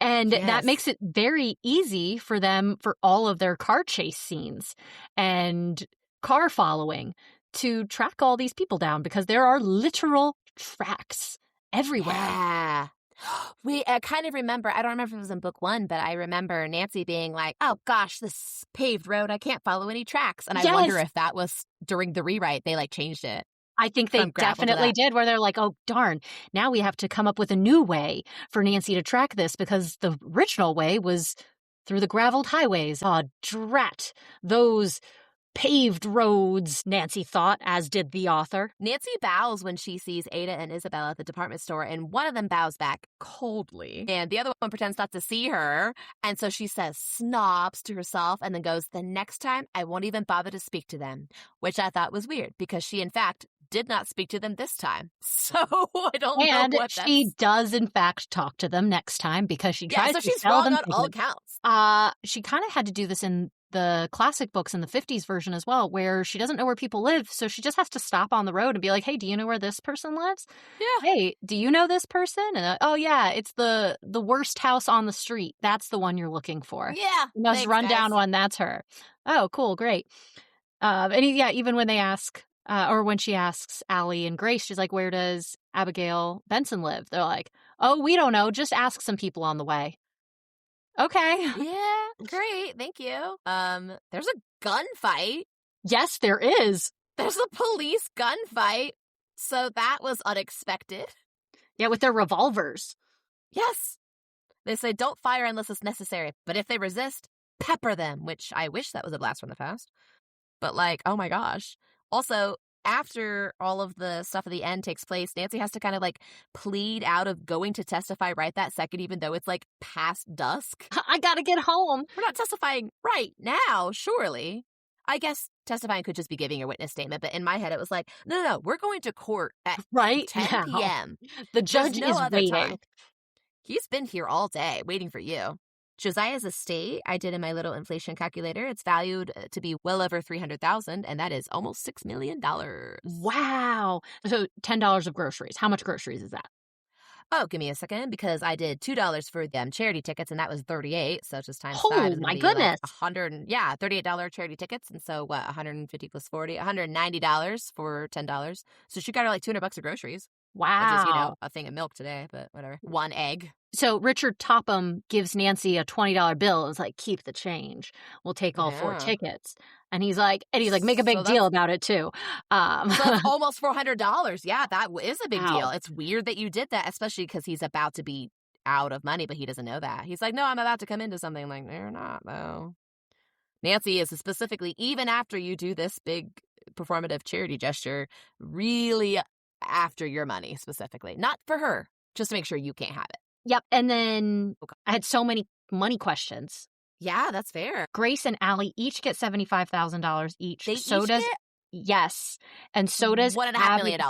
And that makes it very easy for them, for all of their car chase scenes and car following, to track all these people down because there are literal tracks everywhere. Yeah. I kind of remember, I don't remember if it was in book 1, but I remember Nancy being like, oh gosh, this paved road, I can't follow any tracks. And I wonder if that was during the rewrite, they changed it. I think they definitely did, where they're like, oh, darn, now we have to come up with a new way for Nancy to track this because the original way was through the graveled highways. Oh, drat those paved roads, Nancy thought, as did the author. Nancy bows when she sees Ada and Isabel at the department store, and one of them bows back coldly, and the other one pretends not to see her, and so she says snobs to herself and then goes, the next time I won't even bother to speak to them, which I thought was weird because she, in fact, did not speak to them this time. So I don't know what that's... And she does, in fact, talk to them next time because she tries to sell them. Yeah, so she's wrong on all accounts. She kind of had to do this in the classic books in the 50s version as well, where she doesn't know where people live, so she just has to stop on the road and be like, hey, do you know where this person lives? Yeah. Hey, do you know this person? And oh yeah, it's the worst house on the street. That's the one you're looking for. Yeah. The most rundown one, that's her. Oh, cool, great. Even when they ask, or when she asks Allie and Grace, she's like, where does Abigail Benson live? They're like, oh, we don't know. Just ask some people on the way. Okay. Yeah, great. Thank you. There's a gunfight. Yes, there is. There's a police gunfight. So that was unexpected. Yeah, with their revolvers. Yes. They say don't fire unless it's necessary, but if they resist, pepper them, which I wish that was a blast from the past. But oh my gosh. Also, after all of the stuff at the end takes place, Nancy has to kind of plead out of going to testify right that second, even though it's past dusk. I gotta get home. We're not testifying right now, surely. I guess testifying could just be giving your witness statement, but in my head it was no, we're going to court at 10 p.m. The judge is waiting. Time. He's been here all day waiting for you. Josiah's estate, I did in my little inflation calculator, it's valued to be well over $300,000, and that is almost $6 million. Wow. So $10 of groceries. How much groceries is that? Oh, give me a second, because I did $2 for them charity tickets, and that was $38. So just times Oh, 5 is my going to be goodness. like $38 charity tickets. And so what? 150 plus 40, $190 for $10. So she got her like $200 of groceries. Wow. Which is, a thing of milk today, but whatever. One egg. So Richard Topham gives Nancy a $20 bill and is like, keep the change. We'll take all 4 tickets. And he's like, make a big deal about it too. So that's almost $400. Yeah, that is a big Wow. deal. It's weird that you did that, especially because he's about to be out of money, but he doesn't know that. He's like, no, I'm about to come into something. I'm like, no, you're not, though. Nancy is specifically, even after you do this big performative charity gesture, really after your money specifically. Not for her, just to make sure you can't have it. Yep. And then I had so many money questions. Yeah, that's fair. Grace and Allie each get $75,000 each. They so each does get yes, and so does $1.5 million.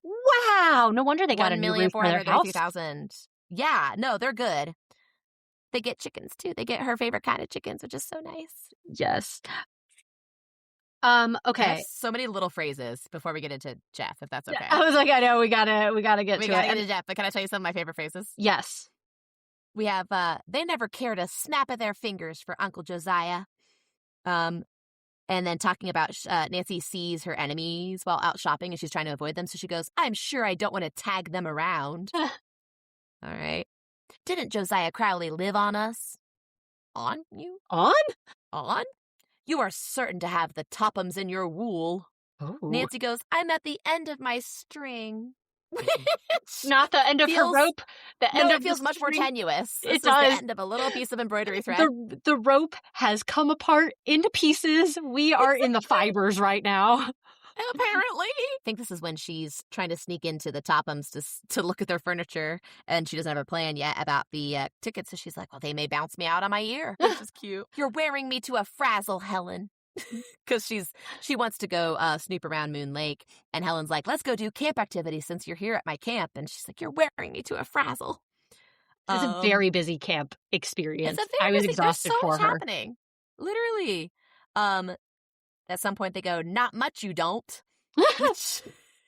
Wow! No wonder they got a new roof for their house. $1,433,000. Yeah, no, they're good. They get chickens too. They get her favorite kind of chickens, which is so nice. Yes. Okay. I have so many little phrases before we get into Jeff, if that's okay. I was like, I know we gotta get to it. We gotta get into Jeff, but can I tell you some of my favorite phrases? Yes. We have, they never cared a snap of their fingers for Uncle Josiah. And then talking about Nancy sees her enemies while out shopping and she's trying to avoid them. So she goes, I'm sure I don't want to tag them around. All right. Didn't Josiah Crowley live on us? On you? On? On? You are certain to have the Tophams in your wool. Ooh. Nancy goes, I'm at the end of my string. Not the end of her rope. It feels much more tenuous. It does. The end of a little piece of embroidery thread. The rope has come apart into pieces. We are in the fibers right now. Apparently. I think this is when she's trying to sneak into the Tophams to look at their furniture, and she doesn't have a plan yet about the tickets. So she's like, well, they may bounce me out on my ear. Which is cute. You're wearing me to a frazzle, Helen. Because she wants to go snoop around Moon Lake, and Helen's like, let's go do camp activities since you're here at my camp. And she's like, you're wearing me to a frazzle. It's a very busy camp experience. I was exhausted There's so for much her. happening. Literally. At some point they go, not much you don't. Which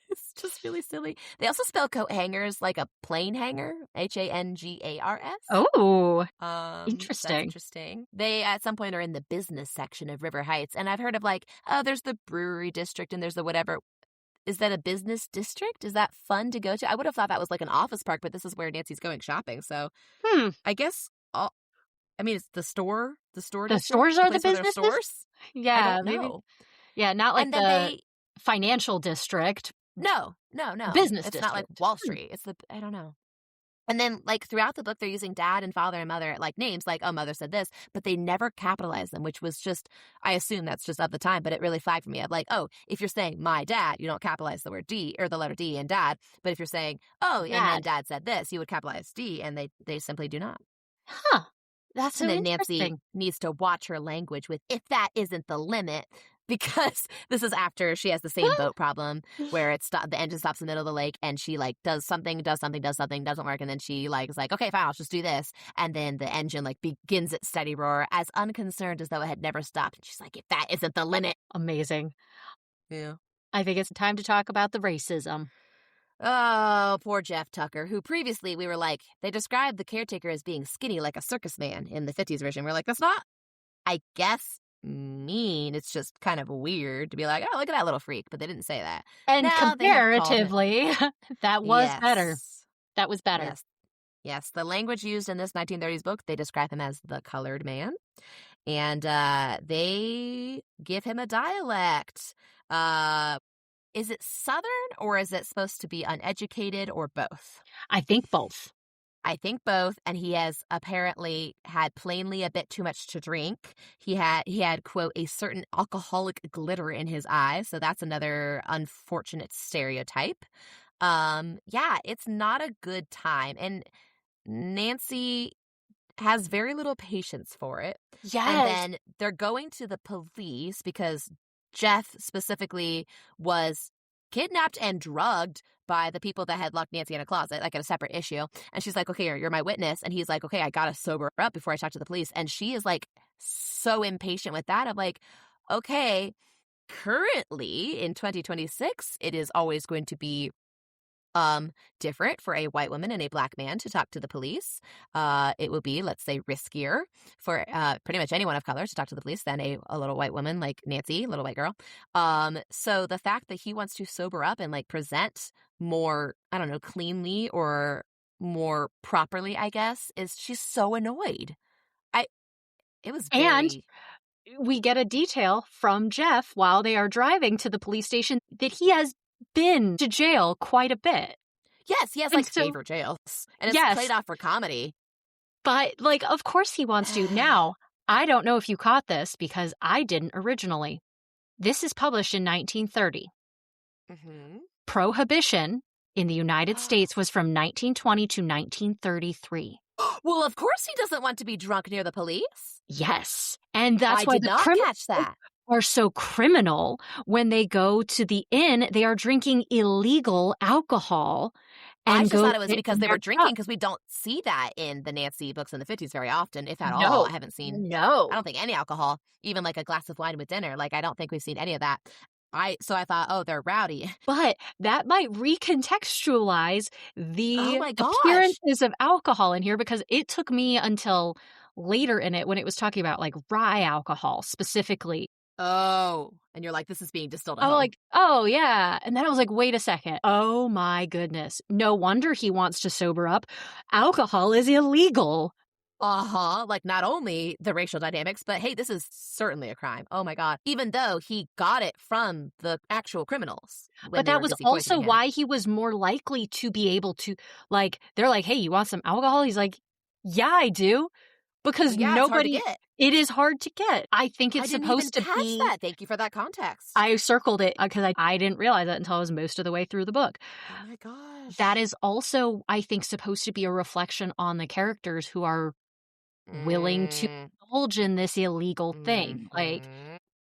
is just really silly. They also spell coat hangers like a plane hanger, Hangars. Oh, That's interesting. interesting. They, at some point, are in the business section of River Heights. And I've heard of there's the brewery district and there's the whatever. Is that a business district? Is that fun to go to? I would have thought that was like an office park, but this is where Nancy's going shopping. So I guess, it's the store. The store The district? stores are the place where there are businesses? stores? Yeah, I don't maybe. know. Yeah, not like And the then financial district. No. Business It's not like district. Wall Street. It's I don't know. And then, throughout the book, they're using dad and father and mother, names, mother said this, but they never capitalize them, which was just, I assume that's just of the time, but it really flagged for me. If you're saying my dad, you don't capitalize the word D, or the letter D in dad, but if you're saying, and then dad said this, you would capitalize D, and they simply do not. Huh. That's so And then interesting. Nancy needs to watch her language with, if that isn't the limit, because this is after she has the same boat problem where the engine stops in the middle of the lake and she does something, doesn't work. And then she is like, okay, fine, I'll just do this. And then the engine begins its steady roar as unconcerned as though it had never stopped. And she's like, if that isn't the limit. Amazing. Yeah. I think it's time to talk about the racism. Oh, poor Jeff Tucker, who previously we were they described the caretaker as being skinny like a circus man in the 50s version. We're like, that's not, I guess, mean. It's just kind of weird to be like, oh, look at that little freak. But they didn't say that. And Now comparatively, that was better. That was better. Yes. The language used in this 1930s book, they describe him as the colored man. And they give him a dialect. Is it Southern or is it supposed to be uneducated or both? I think both. I think both, and he has apparently had plainly a bit too much to drink. He had quote, a certain alcoholic glitter in his eyes, so that's another unfortunate stereotype. It's not a good time, and Nancy has very little patience for it. Yes. And then they're going to the police because Jeff specifically was kidnapped and drugged by the people that had locked Nancy in a closet, like at a separate issue. And she's like, okay, you're my witness. And he's like, okay, I got to sober up before I talk to the police. And she is like so impatient with that. I'm like, okay, currently in 2026, it is always going to be different for a white woman and a black man to talk to the police. It will be, let's say, riskier for pretty much anyone of color to talk to the police than a little white woman like Nancy, little white girl. So the fact that he wants to sober up and like present more, I don't know, cleanly or more properly, I guess, is she's so annoyed. It was very... And we get a detail from Jeff while they are driving to the police station that he has been to jail quite a bit. Yes, he has like favorite jails. And it's played off for comedy. But like, of course he wants to. Now, I don't know if you caught this because I didn't originally. This is published in 1930. Mm-hmm. Prohibition in the United States was from 1920 to 1933. Well, of course he doesn't want to be drunk near the police. Yes. And that's why I did not catch that. Are so criminal. When they go to the inn, they are drinking illegal alcohol. And I just thought it was because they were drinking, because we don't see that in the Nancy books in the 50s very often, if at all. I haven't seen. No. I don't think any alcohol, even like a glass of wine with dinner. Like, I don't think we've seen any of that. So I thought, oh, they're rowdy. But that might recontextualize the gosh. appearances of alcohol in here, because it took me until later in it when it was talking about like rye alcohol specifically. Oh, and you're like, this is being distilled at I'm home. like, oh, yeah. And then I was like, wait a second. Oh, my goodness. No wonder he wants to sober up. Alcohol is illegal. Like, not only the racial dynamics, but hey, this is certainly a crime. Oh my God. Even though he got it from the actual criminals. But that was also why he was more likely to be able to, like, they're like, hey, you want some alcohol? He's like, yeah, I do. Because nobody, it is hard to get. I think it's supposed to be. That. Thank you for that context. I circled it because I didn't realize that until I was most of the way through the book. Oh my gosh. That is also, I think, supposed to be a reflection on the characters who are willing to indulge in this illegal thing. Like,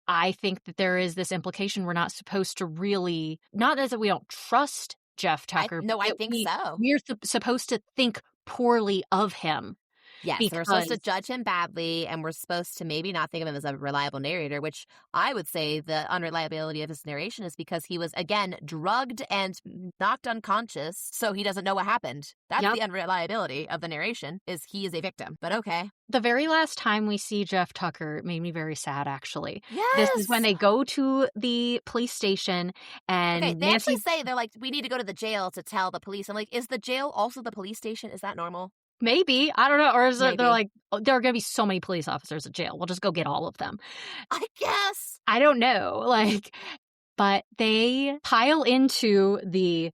I think that there is this implication we're not supposed to really, not as that we don't trust Jeff Tucker. I think so. We're supposed to think poorly of him. Yes, we're supposed to judge him badly, and we're supposed to maybe not think of him as a reliable narrator, which I would say the unreliability of his narration is because he was, again, drugged and knocked unconscious, so he doesn't know what happened. That's the unreliability of the narration, is he is a victim. But okay. The very last time we see Jeff Tucker, it made me very sad, actually. Yes! This is when they go to the police station, and they actually say, they're like, we need to go to the jail to tell the police. I'm like, is the jail also the police station? Is that normal? Maybe. I don't know. Or is they're like, oh, there are going to be so many police officers at jail. We'll just go get all of them. I guess. I don't know. Like, but they pile into the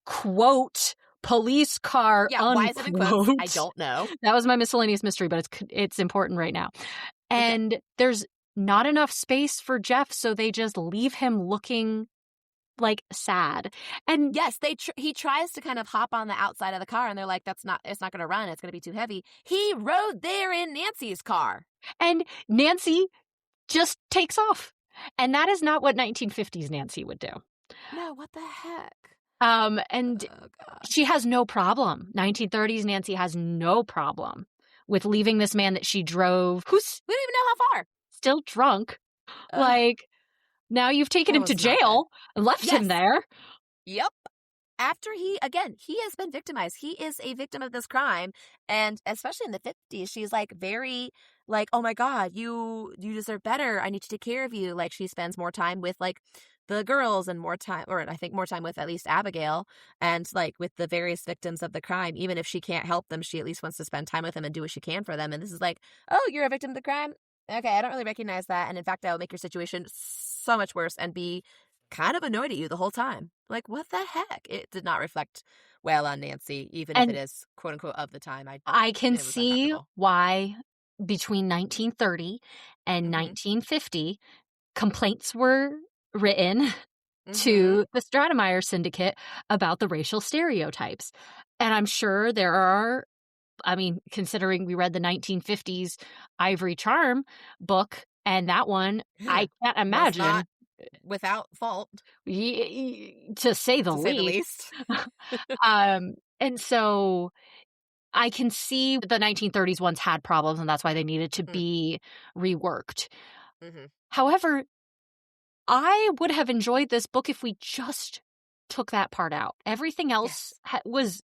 quote police car. Yeah, unquote. Why is it in quotes? I don't know. That was my miscellaneous mystery, but it's important right now. And there's not enough space for Jeff, so they just leave him looking like sad. And yes, he tries to kind of hop on the outside of the car, and they're like, it's not going to run, it's going to be too heavy. He rode there in Nancy's car, and Nancy just takes off. And that is not what 1950s Nancy would do. No, what the heck? And she has no problem. 1930s Nancy has no problem with leaving this man that she drove, who's, we don't even know how far, still drunk. Like, now you've taken him to jail and left him there. Yep. After he has been victimized. He is a victim of this crime. And especially in the 50s, she's like very like, oh my God, you deserve better. I need to take care of you. Like, she spends more time with like the girls and more time, or I think more time with at least Abigail, and like with the various victims of the crime. Even if she can't help them, she at least wants to spend time with them and do what she can for them. And this is like, oh, you're a victim of the crime? Okay, I don't really recognize that. And in fact, that will make your situation so much worse and be kind of annoyed at you the whole time. Like, what the heck? It did not reflect well on Nancy, even if it is quote unquote of the time. I can see why between 1930 and 1950 complaints were written to the Stratemeyer Syndicate about the racial stereotypes. And I'm sure there are, I mean, considering we read the 1950s Ivory Charm book, and that one, I can't imagine. without fault, to say the to say the least. least. And so I can see the 1930s ones had problems, and that's why they needed to be reworked. Mm-hmm. However, I would have enjoyed this book if we just took that part out. Everything else was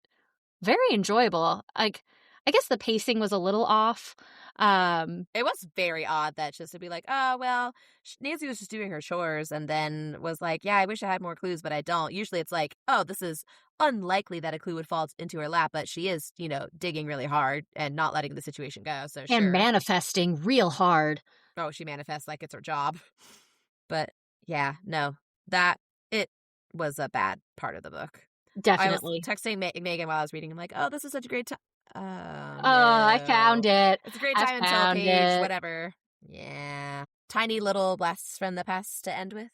very enjoyable. Like, I guess the pacing was a little off. It was very odd that just to be like, oh, well, Nancy was just doing her chores and then was like, yeah, I wish I had more clues, but I don't. Usually it's like, oh, this is unlikely that a clue would fall into her lap, but she is, digging really hard and not letting the situation go. So and sure. manifesting real hard. Oh, she manifests like it's her job. But yeah, no, it was a bad part of the book. Definitely. I was texting Megan while I was reading. I'm like, oh, this is such a great time. Oh, I found it. It's a great time until page whatever. Yeah. Tiny little blasts from the past to end with.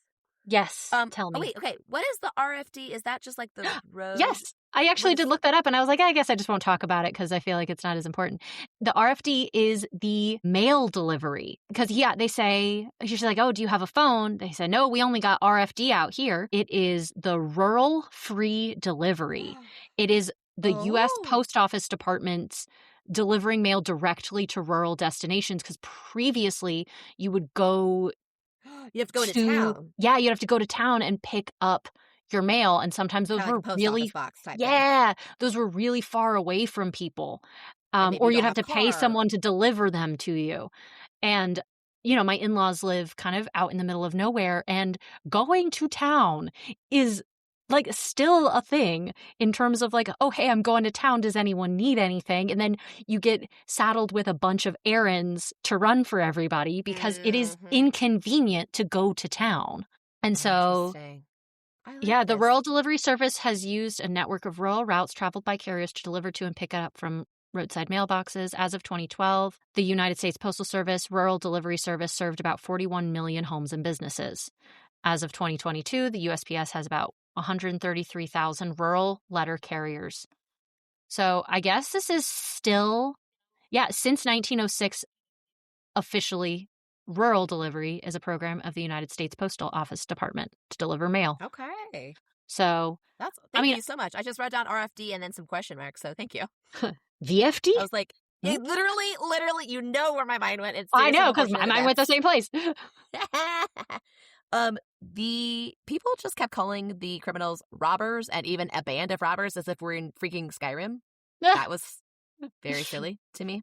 Yes. Tell me. Oh, wait. Okay. What is the RFD? Is that just like the road? Yes. I actually did look that up, and I was like, I guess I just won't talk about it because I feel like it's not as important. The RFD is the mail delivery. Because, they say, she's like, oh, do you have a phone? They say, no, we only got RFD out here. It is the Rural Free Delivery. It is the U.S. Post Office Department's delivering mail directly to rural destinations, because previously you would go... You have to go to town. Yeah, you'd have to go to town and pick up your mail, and sometimes those were really those were really far away from people, or you'd have to pay someone to deliver them to you. And my in-laws live kind of out in the middle of nowhere, and going to town is like still a thing in terms of like, oh, hey, I'm going to town, does anyone need anything? And then you get saddled with a bunch of errands to run for everybody because it is inconvenient to go to town. And so the Rural Delivery Service has used a network of rural routes traveled by carriers to deliver to and pick up from roadside mailboxes. As of 2012, the United States Postal Service Rural Delivery Service served about 41 million homes and businesses. As of 2022, the USPS has about 133,000 rural letter carriers. So I guess this is still, since 1906, officially, rural delivery is a program of the United States Postal Office Department to deliver mail. Okay. So thank you so much. I just wrote down RFD and then some question marks, so thank you. VFD? I was like, literally, you know where my mind went. I know, because my mind went the same place. The people just kept calling the criminals robbers and even a band of robbers as if we're in freaking Skyrim. That was very silly to me.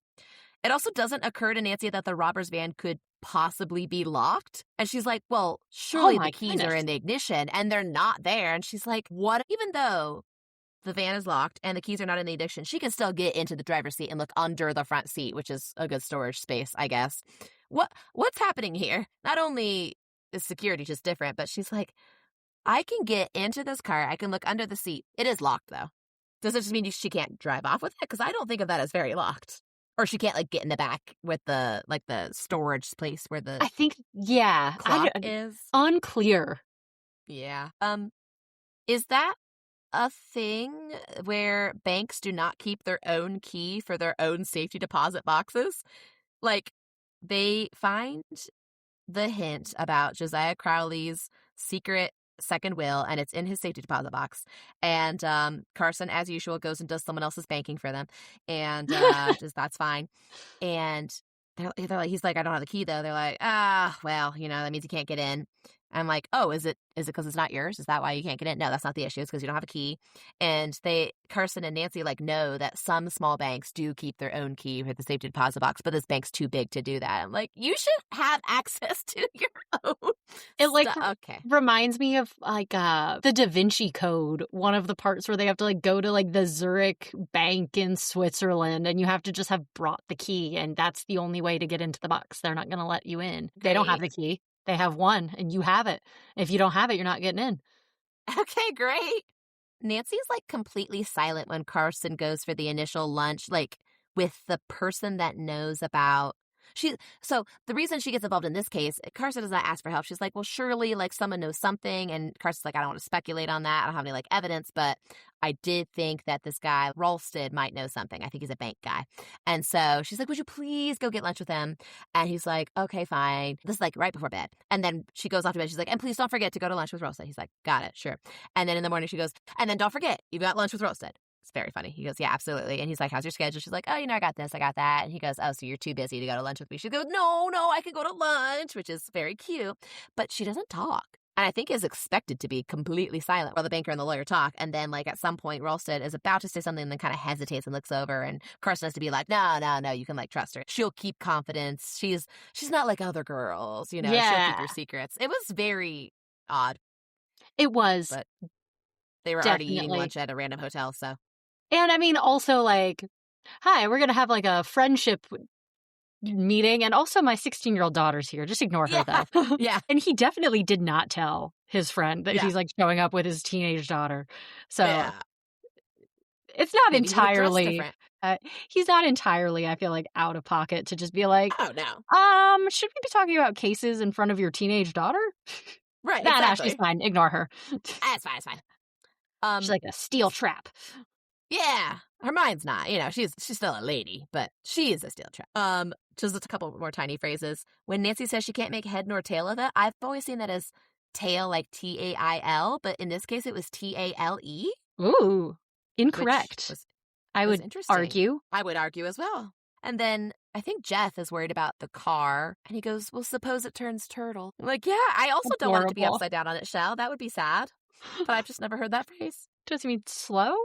It also doesn't occur to Nancy that the robber's van could possibly be locked. And she's like, well, surely the keys are in the ignition and they're not there. And she's like, what? Even though the van is locked and the keys are not in the ignition, she can still get into the driver's seat and look under the front seat, which is a good storage space, I guess. What's happening here? Not only is security just different, but she's like, I can get into this car. I can look under the seat. It is locked, though. Does it just mean she can't drive off with it? Because I don't think of that as very locked. Or she can't, get in the back with the storage place where the clock is. Unclear. Yeah. Is that a thing where banks do not keep their own key for their own safety deposit boxes? They find the hint about Josiah Crowley's secret second will, and it's in his safety deposit box. And Carson, as usual, goes and does someone else's banking for them, and that's fine. And they're like, he's like, I don't have the key though. They're like, well, that means you can't get in. I'm like, oh, is it because it's not yours? Is that why you can't get in? No, that's not the issue. It's because you don't have a key. And Carson and Nancy know that some small banks do keep their own key for the safety deposit box, but this bank's too big to do that. I'm like, you should have access to your own. It reminds me of the Da Vinci Code, one of the parts where they have to go to the Zurich bank in Switzerland, and you have to just have brought the key, and that's the only way to get into the box. They're not going to let you in. They don't have the key. They have one, and you have it. If you don't have it, you're not getting in. Okay, great. Nancy's completely silent when Carson goes for the initial lunch, with the person that knows about. So the reason she gets involved in this case, Carson does not ask for help. She's like, well, surely someone knows something. And Carson's like, I don't want to speculate on that. I don't have any evidence, but I did think that this guy, Rolsted, might know something. I think he's a bank guy. And so she's like, would you please go get lunch with him? And he's like, okay, fine. This is like right before bed. And then she goes off to bed. She's like, and please don't forget to go to lunch with Rolsted. He's like, got it, sure. And then in the morning she goes, and then don't forget, you got lunch with Rolsted. It's very funny. He goes, yeah, absolutely. And he's like, how's your schedule? She's like, oh, I got this, I got that. And he goes, oh, so you're too busy to go to lunch with me. She goes, no, I can go to lunch, which is very cute. But she doesn't talk. And I think is expected to be completely silent while the banker and the lawyer talk. And then, like, at some point, Rolsted is about to say something and then kind of hesitates and looks over. And Carson has to be like, no, you can, like, trust her. She'll keep confidence. She's not like other girls, you know. Yeah. She'll keep her secrets. It was very odd. It was. But they were already eating lunch at a random hotel, so. And I mean, also, like, hi, we're going to have, like, a friendship meeting. And also my 16-year-old daughter's here. Just ignore her, though. Yeah. And he definitely did not tell his friend that he's, like, showing up with his teenage daughter. So it's not Maybe entirely, he's not entirely, I feel like, out of pocket to just be like, oh, no. Should we be talking about cases in front of your teenage daughter? Right, No, exactly. she's fine. Ignore her. It's fine. She's like a steel trap. Yeah, her mind's not. You know, she's still a lady, but she is a steel trap. Just a couple more tiny phrases. When Nancy says she can't make head nor tail of it, I've always seen that as tail, like Tail, but in this case it was Tale. Ooh, incorrect. I would argue. I would argue as well. And then I think Jeff is worried about the car, and he goes, well, suppose it turns turtle. I'm like, yeah, I also don't want it to be upside down on its shell. That would be sad. But I've just never heard that phrase. Does it mean slow?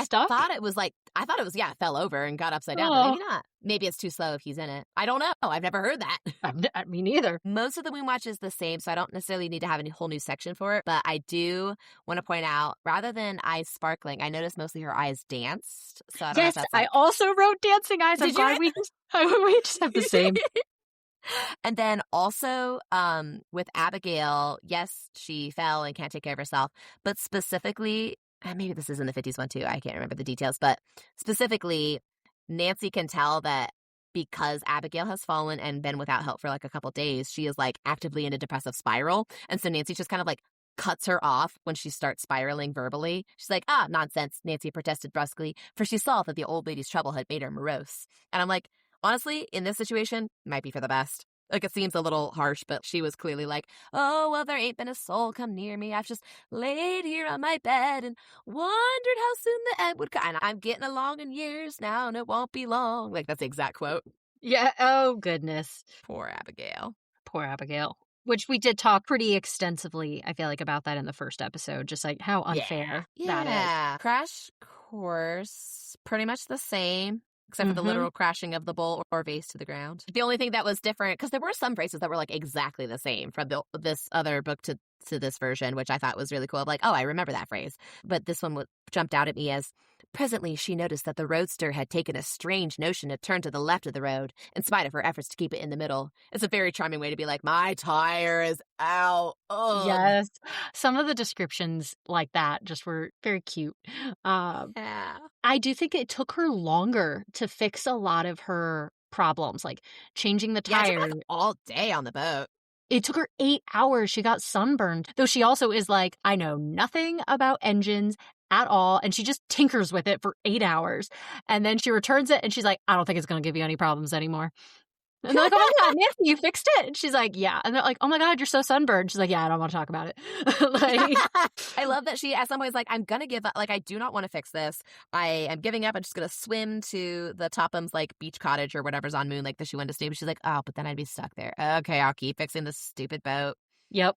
Stuck? I thought it was, it fell over and got upside down, but maybe not. Maybe it's too slow if he's in it. I don't know. I've never heard that. Me neither. Most of the Moon Watch is the same, so I don't necessarily need to have a whole new section for it, but I do want to point out, rather than eyes sparkling, I noticed mostly her eyes danced. So I don't know if that's I also wrote dancing eyes. I'm glad we just have the same. And then also with Abigail, yes, she fell and can't take care of herself, but specifically, and maybe this is in the 50s one too, I can't remember the details, but specifically, Nancy can tell that because Abigail has fallen and been without help for like a couple days, she is like actively in a depressive spiral. And so Nancy just kind of like cuts her off when she starts spiraling verbally. She's like, nonsense, Nancy protested brusquely, for she saw that the old lady's trouble had made her morose. And I'm like, honestly, in this situation, might be for the best. Like, it seems a little harsh, but she was clearly like, oh, well, there ain't been a soul come near me. I've just laid here on my bed and wondered how soon the end would come. And I'm getting along in years now, and it won't be long. Like, that's the exact quote. Yeah. Oh, goodness. Poor Abigail. Poor Abigail. Which we did talk pretty extensively, I feel like, about that in the first episode. Just like how unfair that is. Crash course, pretty much the same. Except for the literal crashing of the bowl or vase to the ground. The only thing that was different, because there were some phrases that were like exactly the same from this other book to this version, which I thought was really cool. Like, oh, I remember that phrase. But this one jumped out at me as, presently she noticed that the roadster had taken a strange notion to turn to the left of the road, in spite of her efforts to keep it in the middle. It's a very charming way to be like, my tire is out. Ugh. Yes. Some of the descriptions like that just were very cute. Yeah. I do think it took her longer to fix a lot of her problems, like changing the tire. Yeah, it took like all day on the boat. It took her 8 hours. She got sunburned. Though she also is like, I know nothing about engines at all. And she just tinkers with it for 8 hours. And then she returns it and she's like, I don't think it's going to give you any problems anymore. And they're like, oh my God, Nancy, you fixed it? And she's like, yeah. And they're like, oh my God, you're so sunburned. She's like, yeah, I don't want to talk about it. Like, I love that she at some point is like, I'm going to give up. Like, I do not want to fix this. I am giving up. I'm just going to swim to the Topham's like beach cottage or whatever's on Moon Lake that she wanted to stay. But she's like, oh, but then I'd be stuck there. Okay, I'll keep fixing this stupid boat. Yep.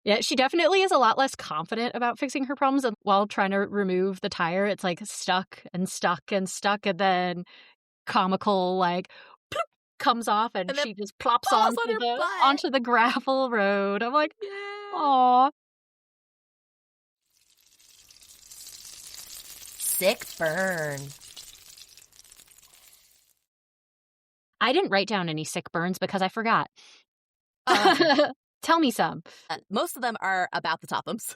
Yeah, she definitely is a lot less confident about fixing her problems. And while trying to remove the tire, it's like stuck and stuck and stuck. And then comical, like, bloop, comes off and she just plops onto the gravel road. I'm like, aw. Sick burn. I didn't write down any sick burns because I forgot. Tell me some. Most of them are about the Tophams.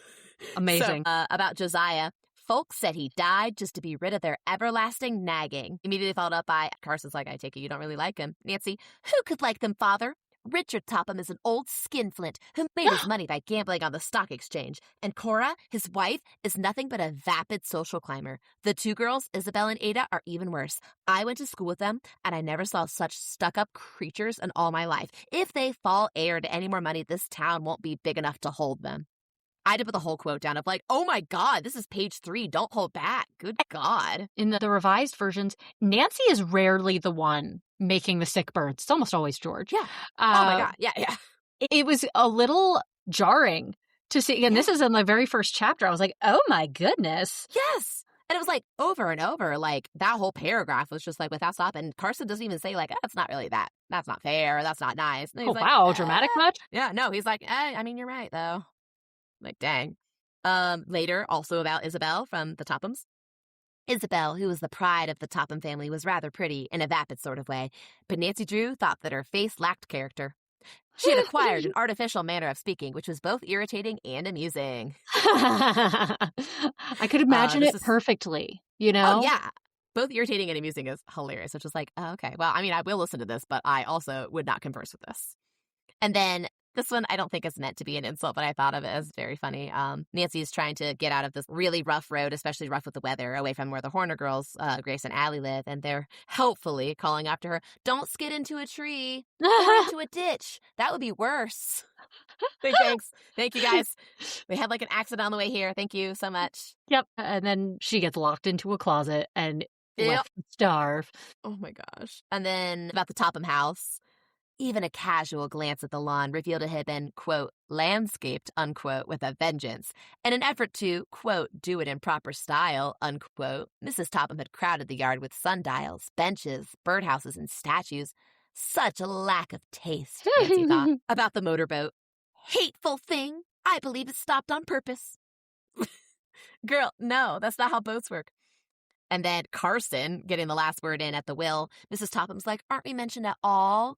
Amazing. So, about Josiah. Folks said he died just to be rid of their everlasting nagging. Immediately followed up by, Carson's like, I take it you don't really like him. Nancy, who could like them, father? Richard Topham is an old skinflint who made his money by gambling on the stock exchange. And Cora, his wife, is nothing but a vapid social climber. The two girls, Isabel and Ada, are even worse. I went to school with them, and I never saw such stuck-up creatures in all my life. If they fall heir to any more money, this town won't be big enough to hold them. I had to put the whole quote down of like, oh my God, this is page 3. Don't hold back. Good God. In the revised versions, Nancy is rarely the one making the sick birds. It's almost always George. Yeah. Oh my God. Yeah. It was a little jarring to see. And this is in the very first chapter. I was like, oh my goodness. Yes. And it was like over and over, like that whole paragraph was just like without stop. And Carson doesn't even say like, it's not really that. That's not fair. That's not nice. And Oh, he's like, wow. Dramatic much? Yeah, no, he's like, I mean, you're right, though. Like, dang. Later, also about Isabel from the Tophams. Isabel, who was the pride of the Topham family, was rather pretty in a vapid sort of way, but Nancy Drew thought that her face lacked character. She had acquired an artificial manner of speaking, which was both irritating and amusing. I could imagine it perfectly, you know? Oh, yeah. Both irritating and amusing is hilarious. It's just like, oh, okay, well, I mean, I will listen to this, but I also would not converse with this. And then this one I don't think is meant to be an insult, but I thought of it as very funny. Nancy is trying to get out of this really rough road, especially rough with the weather, away from where the Horner girls, Grace and Allie, live, and they're helpfully calling after her, don't skid into a tree or into a ditch. That would be worse. Thanks. Thank you, guys. We had like an accident on the way here. Thank you so much. Yep. And then she gets locked into a closet and left to starve. Oh my gosh. And then about the Topham house. Even a casual glance at the lawn revealed it had been, quote, landscaped, unquote, with a vengeance. In an effort to, quote, do it in proper style, unquote, Mrs. Topham had crowded the yard with sundials, benches, birdhouses, and statues. Such a lack of taste, Nancy thought, about the motorboat. Hateful thing. I believe it stopped on purpose. Girl, no, that's not how boats work. And then Carson, getting the last word in at the will, Mrs. Topham's like, aren't we mentioned at all?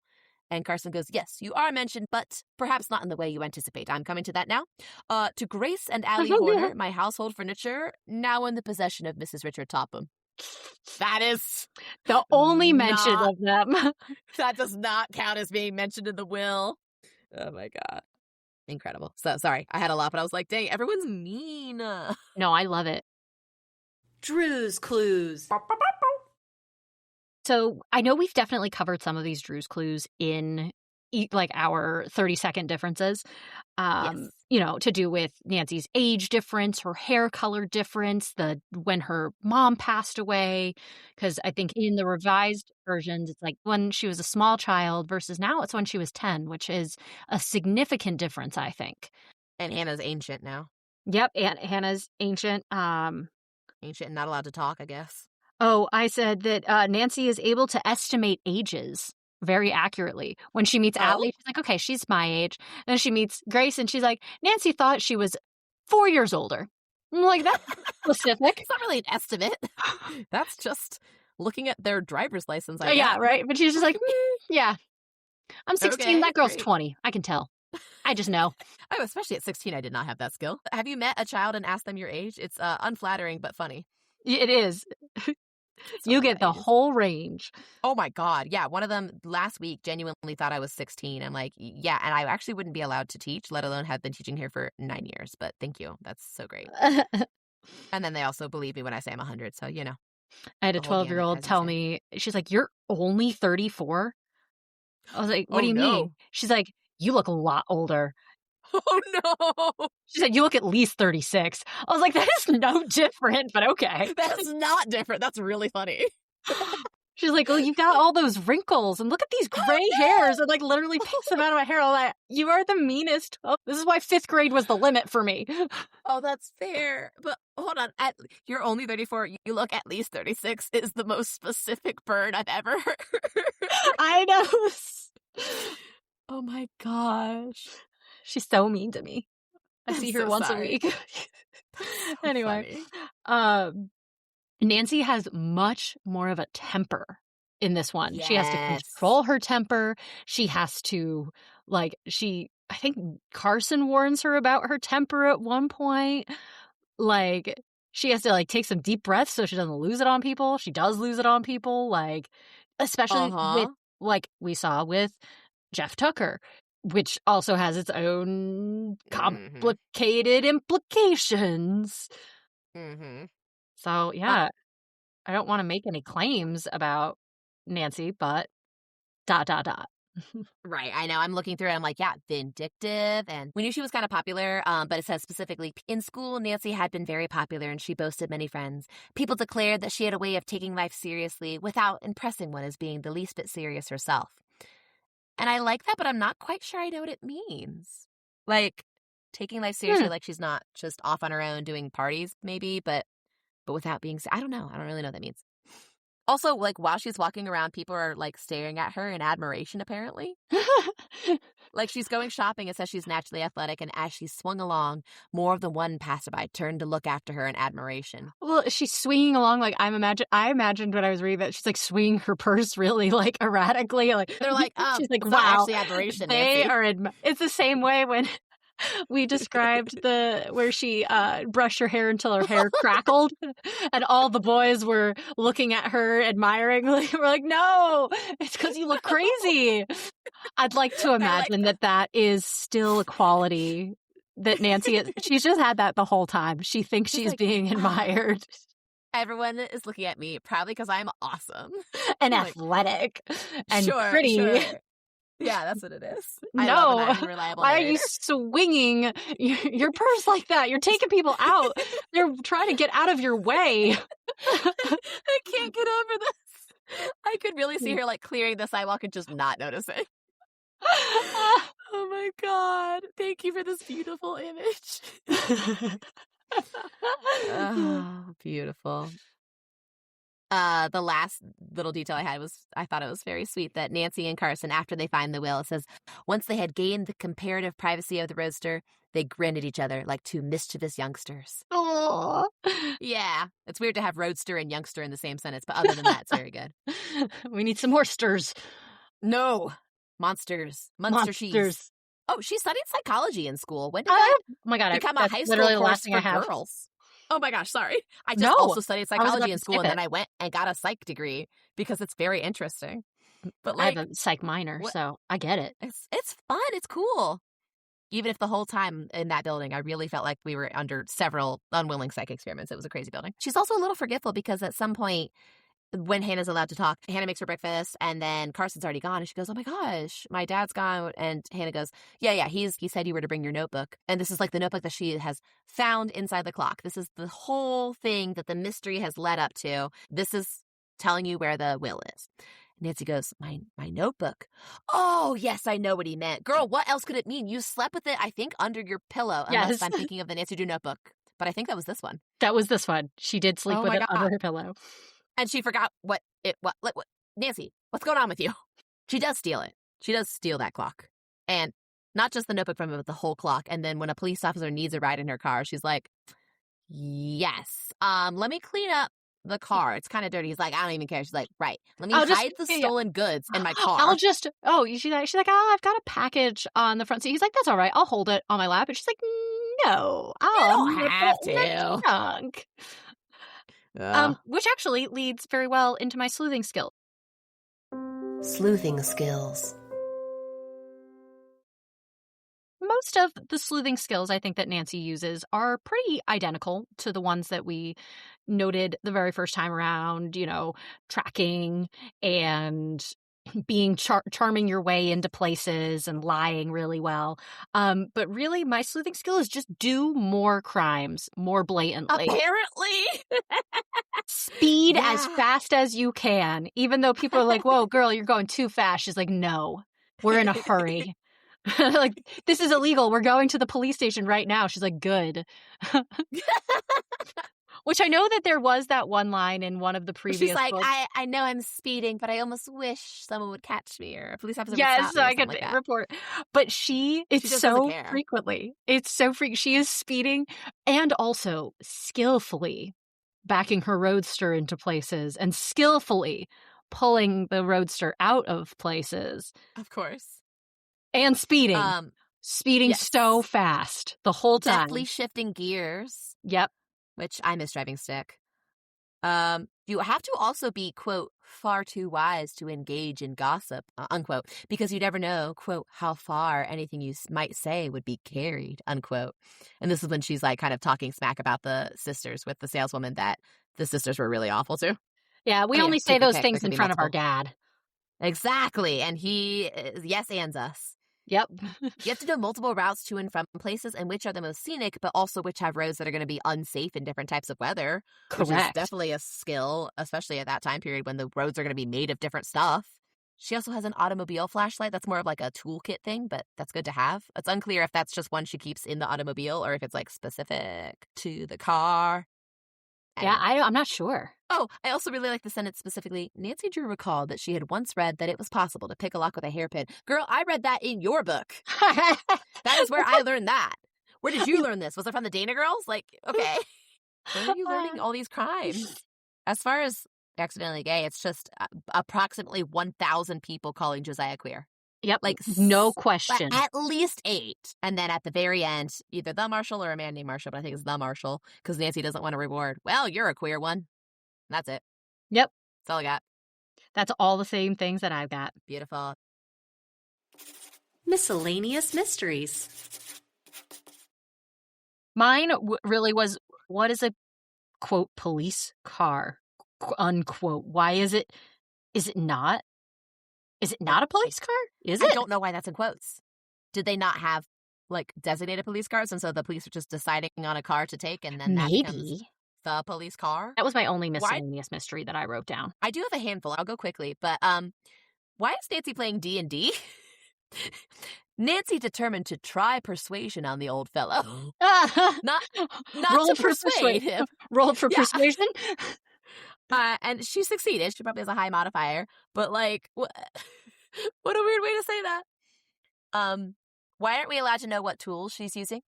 And Carson goes, yes, you are mentioned, but perhaps not in the way you anticipate. I'm coming to that now. To Grace and Allie Horner, my household furniture, now in the possession of Mrs. Richard Topham. That is the only mention of them. That does not count as being mentioned in the will. Oh, my God. Incredible. So, sorry, I had a lot, but I was like, dang, everyone's mean. No, I love it. Drew's Clues. So I know we've definitely covered some of these Drew's Clues in like our 30-second differences, Yes. you know, to do with Nancy's age difference, her hair color difference, when her mom passed away. Because I think in the revised versions, it's like when she was a small child versus now it's when she was 10, which is a significant difference, I think. And Hannah's ancient now. Yep, and Hannah's ancient. Ancient and not allowed to talk, I guess. Oh, I said that Nancy is able to estimate ages very accurately. When she meets Allie, she's like, okay, she's my age. And then she meets Grace, and she's like, Nancy thought she was 4 years older. I'm like, that's specific. It's not really an estimate. That's just looking at their driver's license, I guess. Yeah, right? But she's just like, yeah. I'm 16. Okay, that girl's great. 20. I can tell. I just know. Oh, especially at 16, I did not have that skill. Have you met a child and asked them your age? It's unflattering, but funny. It is. You get the whole range. Oh my God. Yeah. One of them last week genuinely thought I was 16. I'm like, yeah. And I actually wouldn't be allowed to teach, let alone have been teaching here for 9 years. But thank you. That's so great. And then they also believe me when I say I'm 100. So, you know. I had a the whole 12-year-old gamut, as you tell say. me, she's like, you're only 34? I was like, what Oh, do you no. mean? She's like, you look a lot older. Oh no. She said, you look at least 36. I was like, that is no different, but okay. That's not different. That's really funny. She's like, oh, you've got all those wrinkles and look at these gray hairs. And like literally picks them out of my hair. I'm like, you are the meanest. Oh, this is why 5th grade was the limit for me. Oh, that's fair. But hold on. You're only 34. You look at least 36 is the most specific burn I've ever heard. I know. Oh my gosh. She's so mean to me. I I'm see her so once sorry. a week. So Anyway, funny. Nancy has much more of a temper in this one. She has to Yes. control her temper. She has to, I think Carson warns her about her temper at one point. Like, she has to, take some deep breaths so she doesn't lose it on people. She does lose it on people, especially with, we saw with Jeff Tucker, which also has its own complicated implications. Mm-hmm. So, yeah, I don't want to make any claims about Nancy, but ... Right, I know. I'm looking through it. I'm like, yeah, vindictive. And we knew she was kind of popular, but it says specifically, in school, Nancy had been very popular and she boasted many friends. People declared that she had a way of taking life seriously without impressing one as being the least bit serious herself. And I like that, but I'm not quite sure I know what it means. Like, taking life seriously, like she's not just off on her own doing parties, maybe, but without being... I don't know. I don't really know what that means. Also, like, while she's walking around, people are, like, staring at her in admiration, apparently. Like, she's going shopping. It says she's naturally athletic, and as she swung along, more of the one passerby turned to look after her in admiration. Well, she's swinging along like I imagined when I was reading that she's, like, swinging her purse really, like, erratically. Like, they're like, she's like, it's wow. not actually admiration, They Nancy. are it's the same way when we described where she brushed her hair until her hair crackled, and all the boys were looking at her admiringly. We're like, no, it's because you look crazy. I'd like to imagine that is still a quality that Nancy is. She's just had that the whole time. She thinks she's like, being admired. Everyone is looking at me, probably because I'm awesome. And athletic. And pretty. Sure. Yeah, that's what it is. No, why are you swinging your purse like that? You're taking people out. They're trying to get out of your way. I can't get over this. I could really see her, like, clearing the sidewalk and just not noticing. Oh my God. Thank you for this beautiful image. Oh, beautiful. The last little detail I had was, I thought it was very sweet, that Nancy and Carson, after they find the will, it says, once they had gained the comparative privacy of the roadster, they grinned at each other like two mischievous youngsters. Aww. Yeah. It's weird to have roadster and youngster in the same sentence, but other than that, it's very good. We need some more stirs. No. Monsters. Monsters. Oh, she studied psychology in school. When did that become a high school course for girls? Oh my gosh, sorry. I just also studied psychology in school, and then I went and got a psych degree because it's very interesting. But like, I have a psych minor, so I get it. It's fun. It's cool. Even if the whole time in that building, I really felt like we were under several unwilling psych experiments. It was a crazy building. She's also a little forgetful because at some point, when Hannah's allowed to talk, Hannah makes her breakfast, and then Carson's already gone, and she goes, oh my gosh, my dad's gone. And Hannah goes, yeah, he said you were to bring your notebook. And this is like the notebook that she has found inside the clock. This is the whole thing that the mystery has led up to. This is telling you where the will is. Nancy goes, my notebook. Oh, yes, I know what he meant. Girl, what else could it mean? You slept with it, I think, under your pillow. Unless I'm thinking of the Nancy Drew notebook. But I think that was this one. That was this one. She did sleep with it under her pillow. And she forgot what Nancy, what's going on with you? She does steal it. She does steal that clock. And not just the notebook from it, but the whole clock. And then when a police officer needs a ride in her car, she's like, yes, let me clean up the car. It's kind of dirty. He's like, I don't even care. She's like, right. Let me hide the stolen goods in my car. She's like, I've got a package on the front seat. He's like, that's all right. I'll hold it on my lap. And she's like, no, I don't have to. Which actually leads very well into my sleuthing skill. Sleuthing skills. Most of the sleuthing skills I think that Nancy uses are pretty identical to the ones that we noted the very first time around, tracking and being charming your way into places and lying really well. But really, my sleuthing skill is just do more crimes more blatantly. Apparently. Speed as fast as you can. Even though people are like, whoa, girl, you're going too fast. She's like, no, we're in a hurry. Like, this is illegal. We're going to the police station right now. She's like, good. Which I know that there was that one line in one of the previous She's like, books. I know I'm speeding, but I almost wish someone would catch me or a police officer would yes, stop me. I could report. But it's so frequently. It's so frequent. She is speeding and also skillfully backing her roadster into places and skillfully pulling the roadster out of places. Of course. And speeding. Speeding so fast the whole time. Deftly shifting gears. Yep. Which I miss driving stick. You have to also be, quote, far too wise to engage in gossip, unquote, because you never know, quote, how far anything you might say would be carried, unquote. And this is when she's like kind of talking smack about the sisters with the saleswoman that the sisters were really awful to. Yeah, we only say take your those pick. things There in could be front of our multiple. dad. Exactly. And he, yes, ands us. Yep. You have to know multiple routes to and from places and which are the most scenic, but also which have roads that are going to be unsafe in different types of weather. Which is Correct. definitely a skill, especially at that time period when the roads are going to be made of different stuff. She also has an automobile flashlight. That's more of like a toolkit thing, but that's good to have. It's unclear if that's just one she keeps in the automobile or if it's like specific to the car. Yeah, I'm not sure. Oh, I also really like the sentence specifically. Nancy Drew recalled that she had once read that it was possible to pick a lock with a hairpin. Girl, I read that in your book. That is where I learned that. Where did you learn this? Was it from the Dana Girls? Like, okay. Where are you learning all these crimes? As far as accidentally gay, it's just approximately 1,000 people calling Josiah queer. Yep, Like, no question. At least 8. And then at the very end, either the Marshal or a man named Marshall, but I think it's the Marshal, because Nancy doesn't want to reward. Well, you're a queer one. That's it. Yep. That's all I got. That's all the same things that I've got. Beautiful. Miscellaneous mysteries. Mine really was, what is a, quote, police car, unquote? Why is it not? Is it not a police car? Is it? I don't know why that's in quotes. Did they not have, like, designated police cars, and so the police are just deciding on a car to take, and then that becomes the police car? That was my only miscellaneous mystery that I wrote down. I do have a handful. I'll go quickly, but why is Nancy playing D&D? Nancy determined to try persuasion on the old fellow. Not Roll to persuade him. Roll for persuasion? And she succeeded. She probably has a high modifier, but like, what a weird way to say that. Why aren't we allowed to know what tools she's using?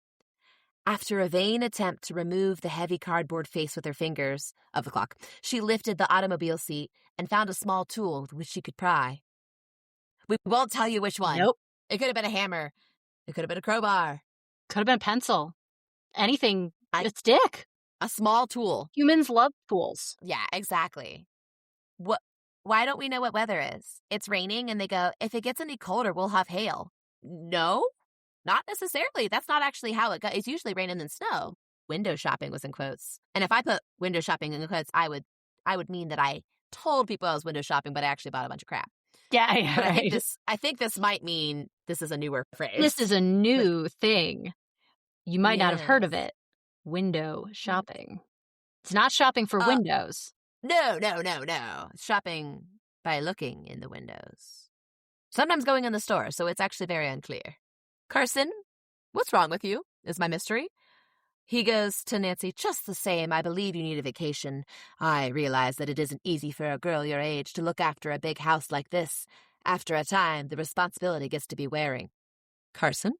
After a vain attempt to remove the heavy cardboard face with her fingers of the clock, she lifted the automobile seat and found a small tool with which she could pry. We won't tell you which one. Nope. It could have been a hammer. It could have been a crowbar. Could have been a pencil. Anything. A stick. A small tool. Humans love tools. Yeah, exactly. Why don't we know what weather is? It's raining, and they go, if it gets any colder, we'll have hail. No, not necessarily. That's not actually how it goes. It's usually rain and then snow. Window shopping was in quotes. And if I put window shopping in quotes, I would mean that I told people I was window shopping, but I actually bought a bunch of crap. Yeah, but right. I think this might mean this is a newer phrase. This is a new thing. You might not have heard of it. Window shopping. It's not shopping for windows. No. Shopping by looking in the windows. Sometimes going in the store, so it's actually very unclear. Carson, what's wrong with you? Is my mystery. He goes to Nancy, just the same, I believe you need a vacation. I realize that it isn't easy for a girl your age to look after a big house like this. After a time, the responsibility gets to be wearing. Carson,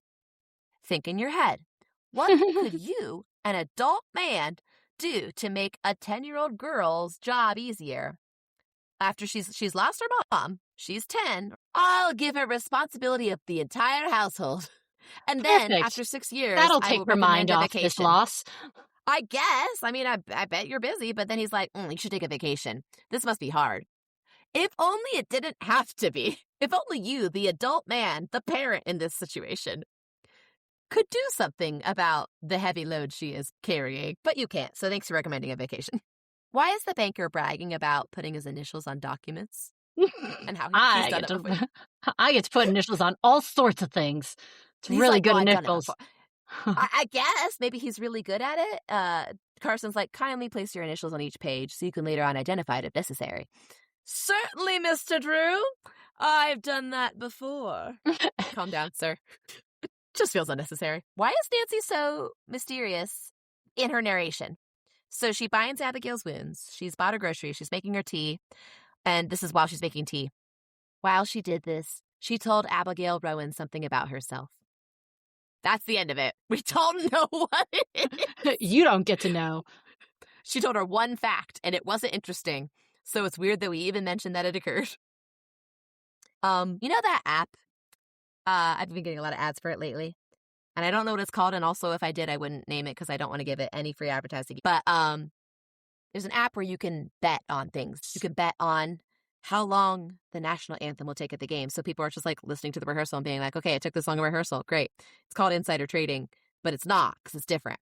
think in your head. What could you, an adult man, do to make a 10-year-old girl's job easier? After she's lost her mom, she's 10, I'll give her responsibility of the entire household. And then, after 6 years, that'll take her mind off this loss. I guess. I mean, I bet you're busy, but then he's like, you should take a vacation. This must be hard. If only it didn't have to be. If only you, the adult man, the parent in this situation, could do something about the heavy load she is carrying. But you can't, so thanks for recommending a vacation. Why is the banker bragging about putting his initials on documents? And how he's done it before? I get to put initials on all sorts of things. It's He's really like, good "Oh, I've done it initials. before." I guess maybe he's really good at it. Carson's like, kindly place your initials on each page so you can later on identify it if necessary. Certainly, Mr. Drew. I've done that before. Calm down, sir. It just feels unnecessary. Why is Nancy so mysterious in her narration? So she binds Abigail's wounds. She's bought her groceries. She's making her tea. And this is while she's making tea. While she did this, she told Abigail Rowan something about herself. That's the end of it. We don't know what it is. You don't get to know. She told her one fact, and it wasn't interesting. So it's weird that we even mentioned that it occurred. You know that app? I've been getting a lot of ads for it lately. And I don't know what it's called, and also if I did, I wouldn't name it because I don't want to give it any free advertising. But There's an app where you can bet on things. You can bet on how long the national anthem will take at the game. So people are just like listening to the rehearsal and being like, okay, it took this long a rehearsal. Great. It's called insider trading, but it's not because it's different.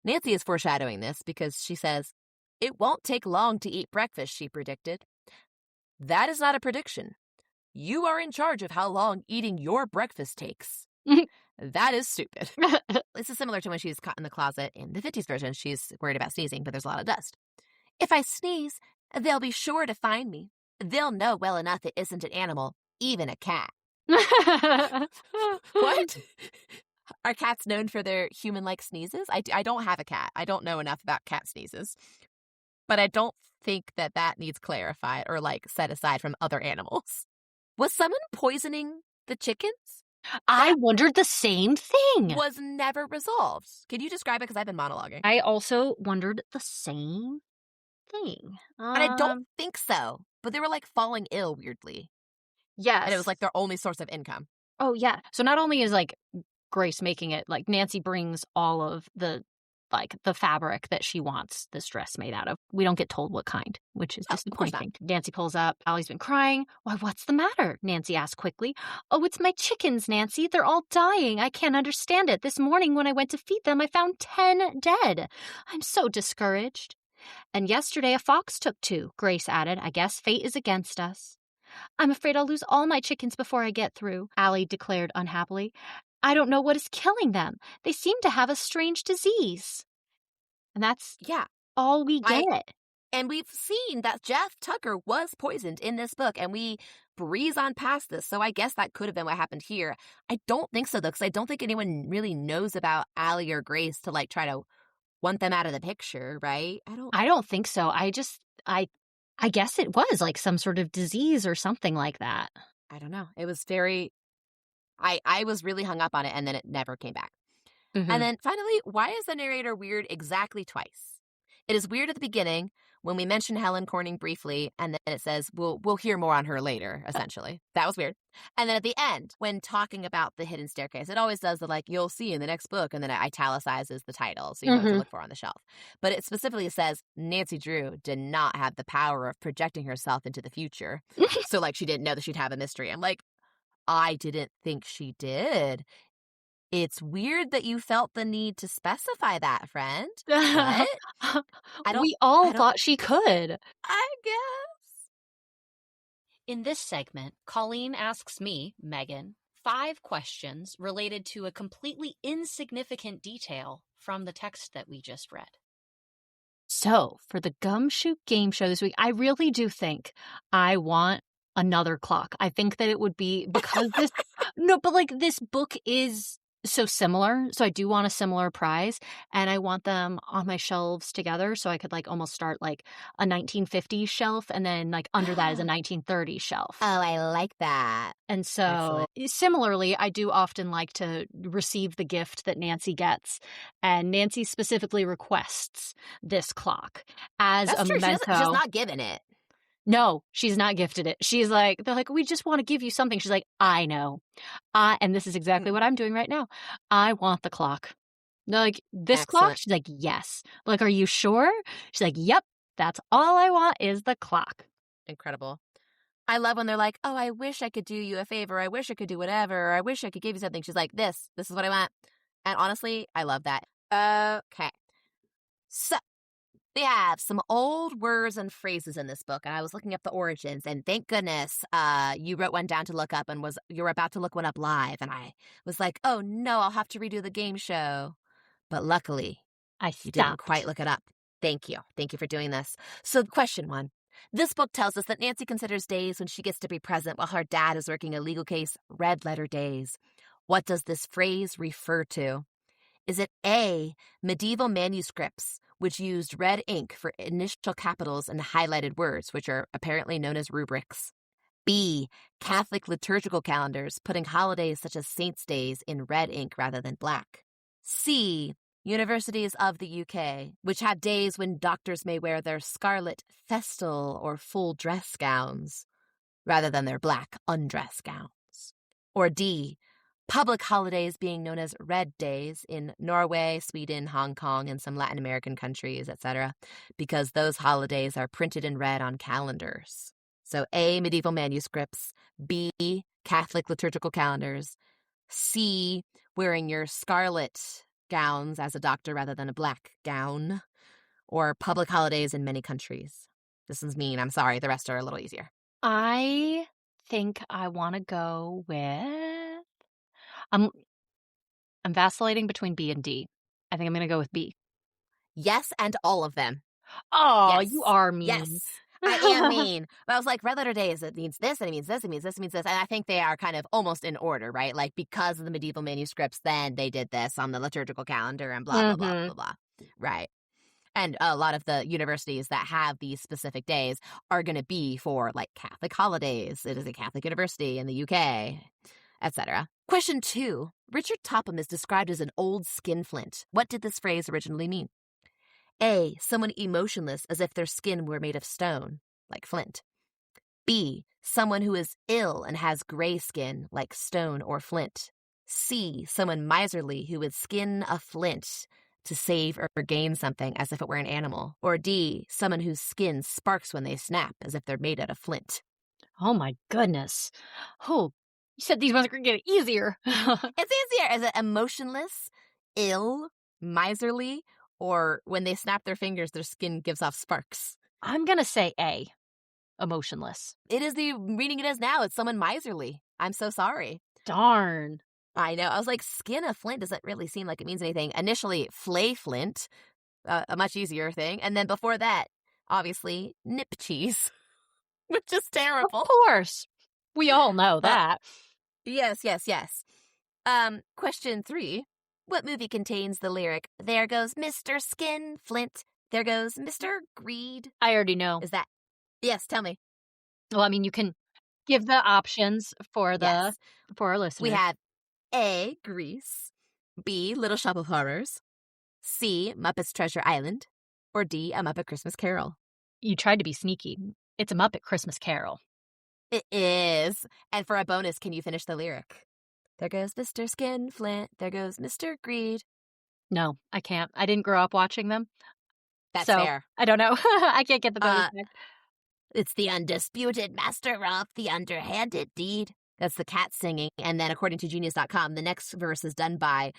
Nancy is foreshadowing this because she says, it won't take long to eat breakfast, she predicted. That is not a prediction. You are in charge of how long eating your breakfast takes. That is stupid. This is similar to when she's caught in the closet in the 50s version. She's worried about sneezing, but there's a lot of dust. If I sneeze, they'll be sure to find me. They'll know well enough it isn't an animal, even a cat. What? Are cats known for their human-like sneezes? I don't have a cat. I don't know enough about cat sneezes. But I don't think that needs clarified or, like, set aside from other animals. Was someone poisoning the chickens? I wondered the same thing. Was never resolved. Can you describe it? Because I've been monologuing. I also wondered the same thing. And I don't think so. But they were, like, falling ill weirdly. Yes. And it was, like, their only source of income. Oh, yeah. So not only is, like, Grace making it, like, Nancy brings all of the fabric that she wants this dress made out of. We don't get told what kind, which is disappointing. Nancy pulls up. Allie's been crying. Why, what's the matter? Nancy asked quickly. Oh, it's my chickens, Nancy. They're all dying. I can't understand it. This morning when I went to feed them, I found 10 dead. I'm so discouraged. And yesterday a fox took 2, Grace added. I guess fate is against us. I'm afraid I'll lose all my chickens before I get through, Allie declared unhappily. I don't know what is killing them. They seem to have a strange disease. And that's all we get. And we've seen that Jeff Tucker was poisoned in this book, and we breeze on past this. So I guess that could have been what happened here. I don't think so, though, because I don't think anyone really knows about Allie or Grace to, like, try to want them out of the picture, right? I don't think so. I guess it was, like, some sort of disease or something like that. I don't know. It was very... I was really hung up on it, and then it never came back. Mm-hmm. And then finally, why is the narrator weird exactly twice? It is weird at the beginning when we mention Helen Corning briefly, and then it says, we'll hear more on her later, essentially. That was weird. And then at the end, when talking about the hidden staircase, it always does the, like, you'll see in the next book, and then it italicizes the title, so you know what to look for on the shelf. But it specifically says, Nancy Drew did not have the power of projecting herself into the future. So, like, she didn't know that she'd have a mystery. I'm like, I didn't think she did. It's weird that you felt the need to specify that, friend. We all thought she could. I guess. In this segment, Colleen asks me, Megan, 5 questions related to a completely insignificant detail from the text that we just read. So, for the Gumshoe Game Show this week, I really do think I want another clock. I think that it would be because this this book is so similar. So I do want a similar prize, and I want them on my shelves together. So I could, like, almost start, like, a 1950s shelf, and then, like, under that is a 1930s shelf. Oh, I like that. And so similarly, I do often like to receive the gift that Nancy gets, and Nancy specifically requests this clock as That's a true. memento. She's not given it. No, she's not gifted it. They're like, we just want to give you something. She's like, I know. And this is exactly what I'm doing right now. I want the clock. They're like, this clock? She's like, yes. Like, are you sure? She's like, yep, that's all I want is the clock. Incredible. I love when they're like, oh, I wish I could do you a favor. I wish I could do whatever. I wish I could give you something. She's like, this is what I want. And honestly, I love that. Okay. So, they have some old words and phrases in this book, and I was looking up the origins, and thank goodness you wrote one down to look up, and you were about to look one up live, and I was like, oh no, I'll have to redo the game show. But luckily, you didn't quite look it up. Thank you. Thank you for doing this. So question 1. This book tells us that Nancy considers days when she gets to be present while her dad is working a legal case red letter days. What does this phrase refer to? Is it A, medieval manuscripts, which used red ink for initial capitals and highlighted words, which are apparently known as rubrics? B, Catholic liturgical calendars, putting holidays such as Saints' Days in red ink rather than black? C, universities of the UK, which have days when doctors may wear their scarlet festal or full dress gowns rather than their black undress gowns? Or D, Public holidays being known as red days in Norway, Sweden, Hong Kong, and some Latin American countries, etc., because those holidays are printed in red on calendars. So A, medieval manuscripts, B, Catholic liturgical calendars, C, wearing your scarlet gowns as a doctor rather than a black gown, or public holidays in many countries. This is mean. I'm sorry. The rest are a little easier. I think I want to go with. I'm vacillating between B and D. I think I'm going to go with B. Yes, and all of them. Oh, Yes. you are mean. Yes, I am mean. But I was like, red letter days, it means this, and it means this, it means this, it means this. And I think they are kind of almost in order, right? Like, because of the medieval manuscripts, then they did this on the liturgical calendar and blah, blah, blah, blah, blah. Right. And a lot of the universities that have these specific days are going to be for, like, Catholic holidays. It is a Catholic university in the UK, etc. Question 2. Richard Topham is described as an old skinflint. What did this phrase originally mean? A, someone emotionless as if their skin were made of stone, like flint. B, someone who is ill and has gray skin, like stone or flint. C, someone miserly who would skin a flint to save or gain something as if it were an animal. Or D, someone whose skin sparks when they snap as if they're made out of flint. Oh my goodness. Oh, you said these ones are going to get easier. It's easier. Is it emotionless, ill, miserly, or when they snap their fingers, their skin gives off sparks? I'm going to say A, emotionless. It is the reading it as now. It's someone miserly. I'm so sorry. Darn. I know. I was like, skin a flint doesn't really seem like it means anything. Initially, flay flint, a much easier thing. And then before that, obviously, nip cheese, which is terrible. Of course. We all know that. Yes. Question 3. What movie contains the lyric, there goes Mr. Skin Flint, there goes Mr. Greed? I already know. Is that? Yes, tell me. Well, I mean, you can give the options for our listeners. We have A, Grease, B, Little Shop of Horrors, C, Muppet's Treasure Island, or D, A Muppet Christmas Carol. You tried to be sneaky. It's A Muppet Christmas Carol. It is. And for a bonus, can you finish the lyric? There goes Mr. Skinflint, there goes Mr. Greed. No, I can't. I didn't grow up watching them. That's so fair. I don't know. I can't get the bonus back. It's the undisputed master of the underhanded deed. That's the cat singing. And then according to Genius.com, the next verse is done by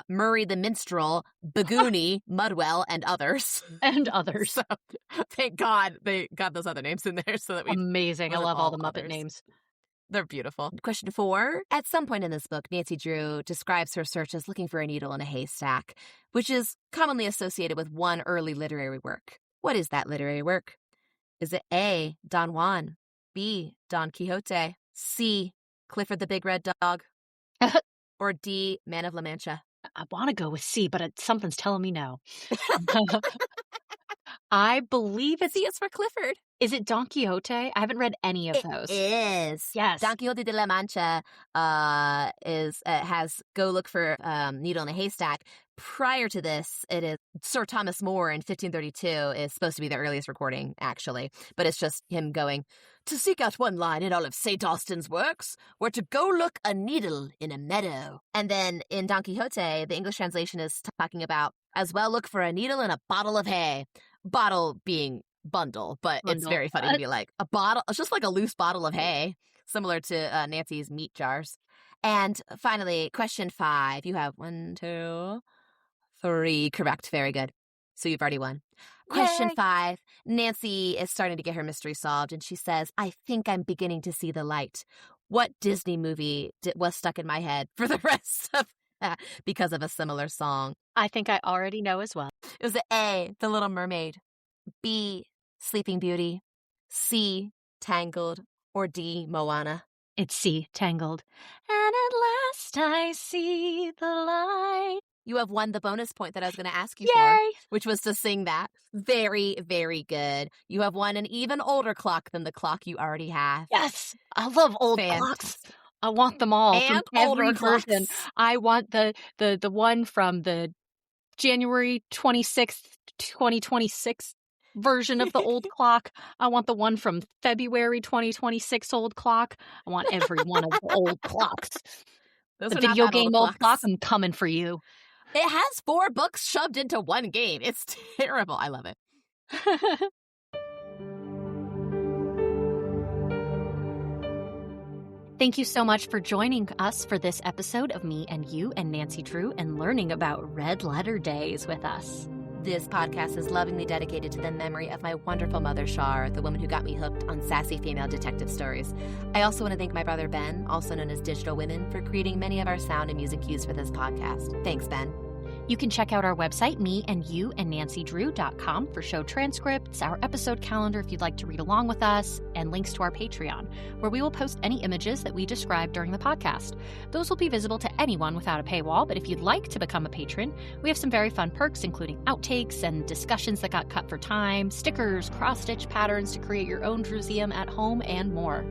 Murray the Minstrel, Bagooney, Mudwell, and others. And others. So thank God they got those other names in there so that we... Amazing. I love all the Muppet others. names. They're beautiful. Question 4. At some point in this book, Nancy Drew describes her search as looking for a needle in a haystack, which is commonly associated with one early literary work. What is that literary work? Is it A, Don Juan, B, Don Quixote, C, Clifford the Big Red Dog, or D, Man of La Mancha? I want to go with C, but something's telling me no. I believe C is for Clifford. Is it Don Quixote? I haven't read any of those. It is. Yes. Don Quixote de la Mancha has Go Look for Needle in a Haystack. Prior to this, it is Sir Thomas More in 1532 is supposed to be the earliest recording, actually. But it's just him going, to seek out one line in all of St. Austin's works, were to go look a needle in a meadow. And then in Don Quixote, the English translation is talking about, as well look for a needle in a bottle of hay. Bottle being bundle, but it's very funny to be like, a bottle, it's just like a loose bottle of hay, similar to Nancy's meat jars. And finally, question 5. You have 1, 2, 3 correct. Very good. So you've already won. Question 5. Nancy is starting to get her mystery solved, and she says, I think I'm beginning to see the light. What Disney movie was stuck in my head for the rest of because of a similar song? I think I already know as well. It was A, The Little Mermaid, B, Sleeping Beauty, C, Tangled, or D, Moana? It's C, Tangled. And at last I see the light. You have won the bonus point that I was going to ask you Yay! for, which was to sing that. Very, very good. You have won an even older clock than the clock you already have. Yes! I love old clocks. I want them all. And from every older version. clocks. I want the one from the January 26th, 2026 version of the old clock. I want the one from February 2026 old clock. I want every one of the old clocks. Those The are not video bad old game old books. clock, I'm coming for you. It has 4 books shoved into one game. It's terrible. I love it. Thank you so much for joining us for this episode of Me and You and Nancy Drew and learning about Red Letter Days with us. This podcast is lovingly dedicated to the memory of my wonderful mother, Shar, the woman who got me hooked on sassy female detective stories. I also want to thank my brother, Ben, also known as Digital Women, for creating many of our sound and music cues for this podcast. Thanks, Ben. You can check out our website, meandyouandnancydrew.com, for show transcripts, our episode calendar if you'd like to read along with us, and links to our Patreon, where we will post any images that we describe during the podcast. Those will be visible to anyone without a paywall, but if you'd like to become a patron, we have some very fun perks, including outtakes and discussions that got cut for time, stickers, cross-stitch patterns to create your own Drewseum at home, and more.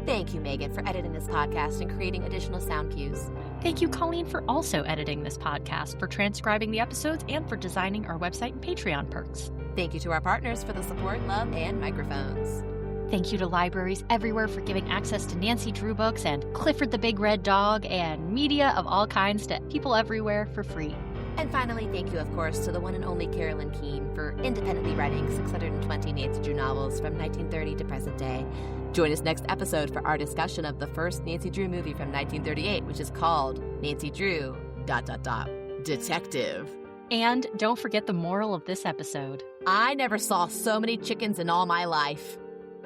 Thank you, Megan, for editing this podcast and creating additional sound cues. Thank you, Colleen, for also editing this podcast, for transcribing the episodes, and for designing our website and Patreon perks. Thank you to our partners for the support, love, and microphones. Thank you to libraries everywhere for giving access to Nancy Drew books and Clifford the Big Red Dog and media of all kinds to people everywhere for free. And finally, thank you, of course, to the one and only Carolyn Keene for independently writing 620 Nancy Drew novels from 1930 to present day. Join us next episode for our discussion of the first Nancy Drew movie from 1938, which is called Nancy Drew... Detective. And don't forget the moral of this episode. I never saw so many chickens in all my life.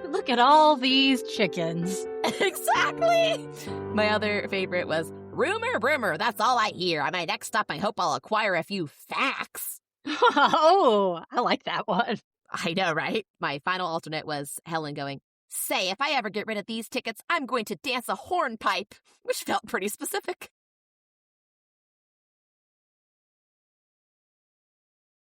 Look at all these chickens. Exactly! My other favorite was, rumor, that's all I hear. On my next stop, I hope I'll acquire a few facts. Oh, I like that one. I know, right? My final alternate was Helen going, say, if I ever get rid of these tickets, I'm going to dance a hornpipe, which felt pretty specific.